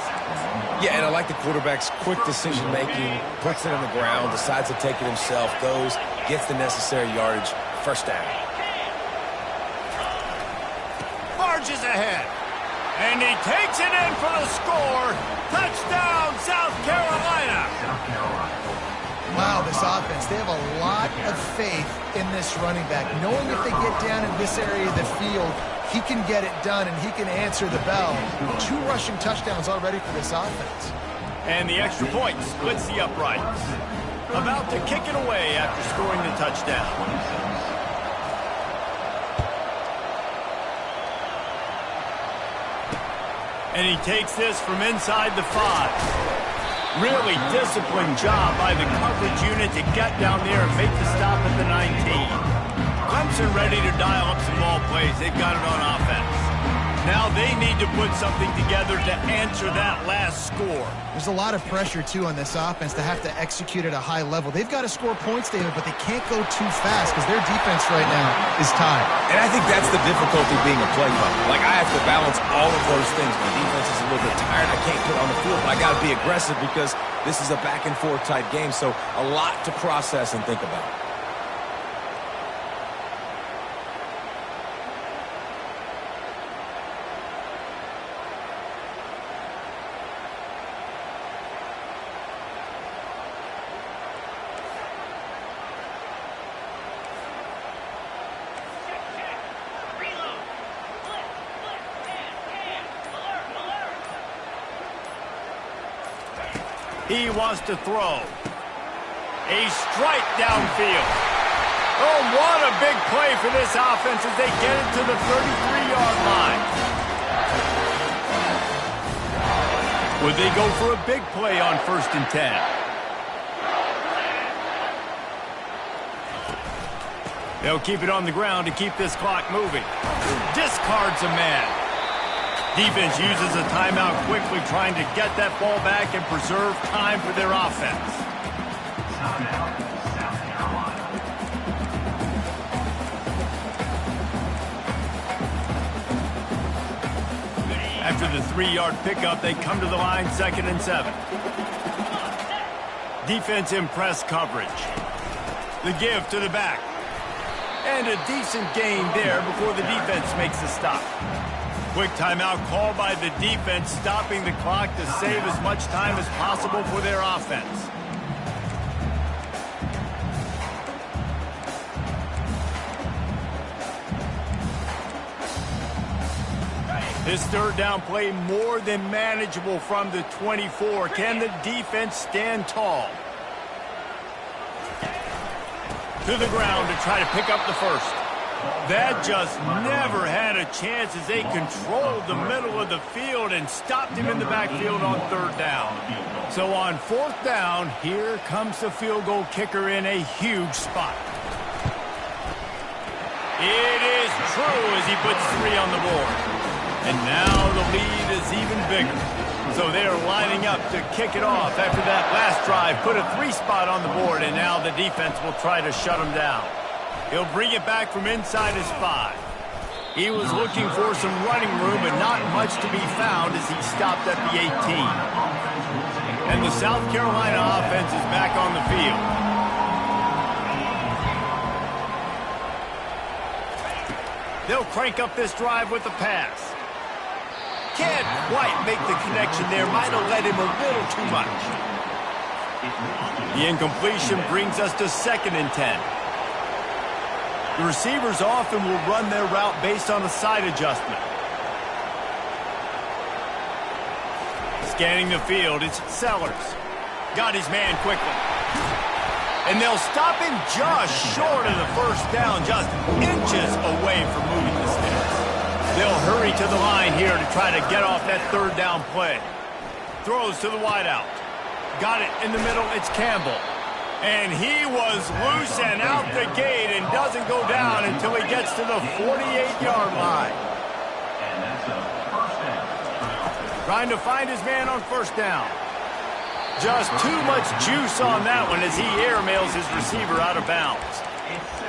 Yeah, and I like the quarterback's quick decision-making, puts it on the ground, decides to take it himself, goes, gets the necessary yardage, first down. Marches ahead. And he takes it in for the score. Touchdown, South Carolina. Wow, this offense, they have a lot of faith in this running back. Knowing if they get down in this area of the field, he can get it done and he can answer the bell. 2 rushing touchdowns already for this offense. And the extra point splits the uprights. About to kick it away after scoring the touchdown. And he takes this from inside the 5. Really disciplined job by the coverage unit to get down there and make the stop at the 19. Clemson ready to dial up some ball plays. They've got it on offense. Now they need to put something together to answer that last score. There's a lot of pressure, too, on this offense to have to execute at a high level. They've got to score points, David, but they can't go too fast because their defense right now is tied. And I think that's the difficulty being a play caller. Like, I have to balance all of those things. My defense is a little bit tired. I can't put on the field, but I got to be aggressive because this is a back-and-forth type game, so a lot to process and think about. He wants to throw. A strike downfield. Oh, what a big play for this offense as they get it to the 33-yard line. Would they go for a big play on 1st and 10? They'll keep it on the ground to keep this clock moving. Discards a man. Defense uses a timeout quickly, trying to get that ball back and preserve time for their offense. After the 3-yard pickup, they come to the line 2nd and 7. Defense in press coverage. The give to the back. And a decent gain there before the defense makes the stop. Quick timeout called by the defense, stopping the clock to save as much time as possible for their offense. This 3rd down play more than manageable from the 24. Can the defense stand tall? To the ground to try to pick up the 1st. That just never had a chance as they controlled the middle of the field and stopped him in the backfield on 3rd down. So on 4th down, here comes the field goal kicker in a huge spot. It is true as he puts 3 on the board. And now the lead is even bigger. So they are lining up to kick it off after that last drive. Put a 3 spot on the board, and now the defense will try to shut them down. He'll bring it back from inside his 5. He was looking for some running room, but not much to be found as he stopped at the 18. And the South Carolina offense is back on the field. They'll crank up this drive with the pass. Can't quite make the connection there. Might have led him a little too much. The incompletion brings us to 2nd and 10. The receivers often will run their route based on a side adjustment. Scanning the field, it's Sellers. Got his man quickly. And they'll stop him just short of the 1st down, just inches away from moving the sticks. They'll hurry to the line here to try to get off that 3rd down play. Throws to the wideout. Got it in the middle, it's Campbell. And he was loose and out the gate and doesn't go down until he gets to the 48-yard line. And that's a 1st down. Trying to find his man on 1st down. Just too much juice on that one as he airmails his receiver out of bounds.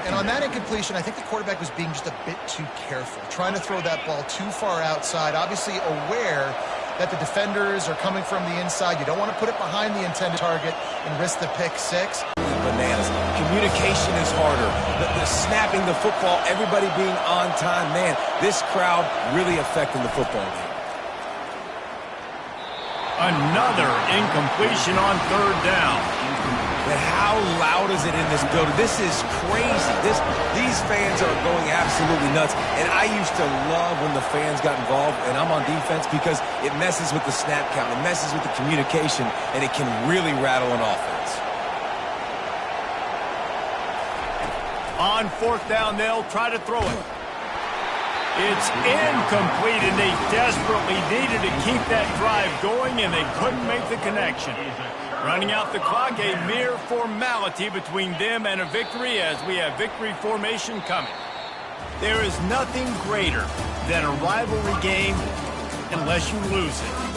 And on that incompletion, I think the quarterback was being just a bit too careful, trying to throw that ball too far outside, obviously aware that the defenders are coming from the inside. You don't want to put it behind the intended target and risk the pick six. Bananas. Communication is harder. The snapping the football, everybody being on time. Man, this crowd really affecting the football game. Another incompletion on third down. But how loud is it in this building? This is crazy. These fans are going absolutely nuts. And I used to love when the fans got involved, and I'm on defense, because it messes with the snap count. It messes with the communication, and it can really rattle an offense. On fourth down, they'll try to throw it. It's incomplete, and they desperately needed to keep that drive going, and they couldn't make the connection. Running out the clock, a mere formality between them and a victory, as we have victory formation coming. There is nothing greater than a rivalry game unless you lose it.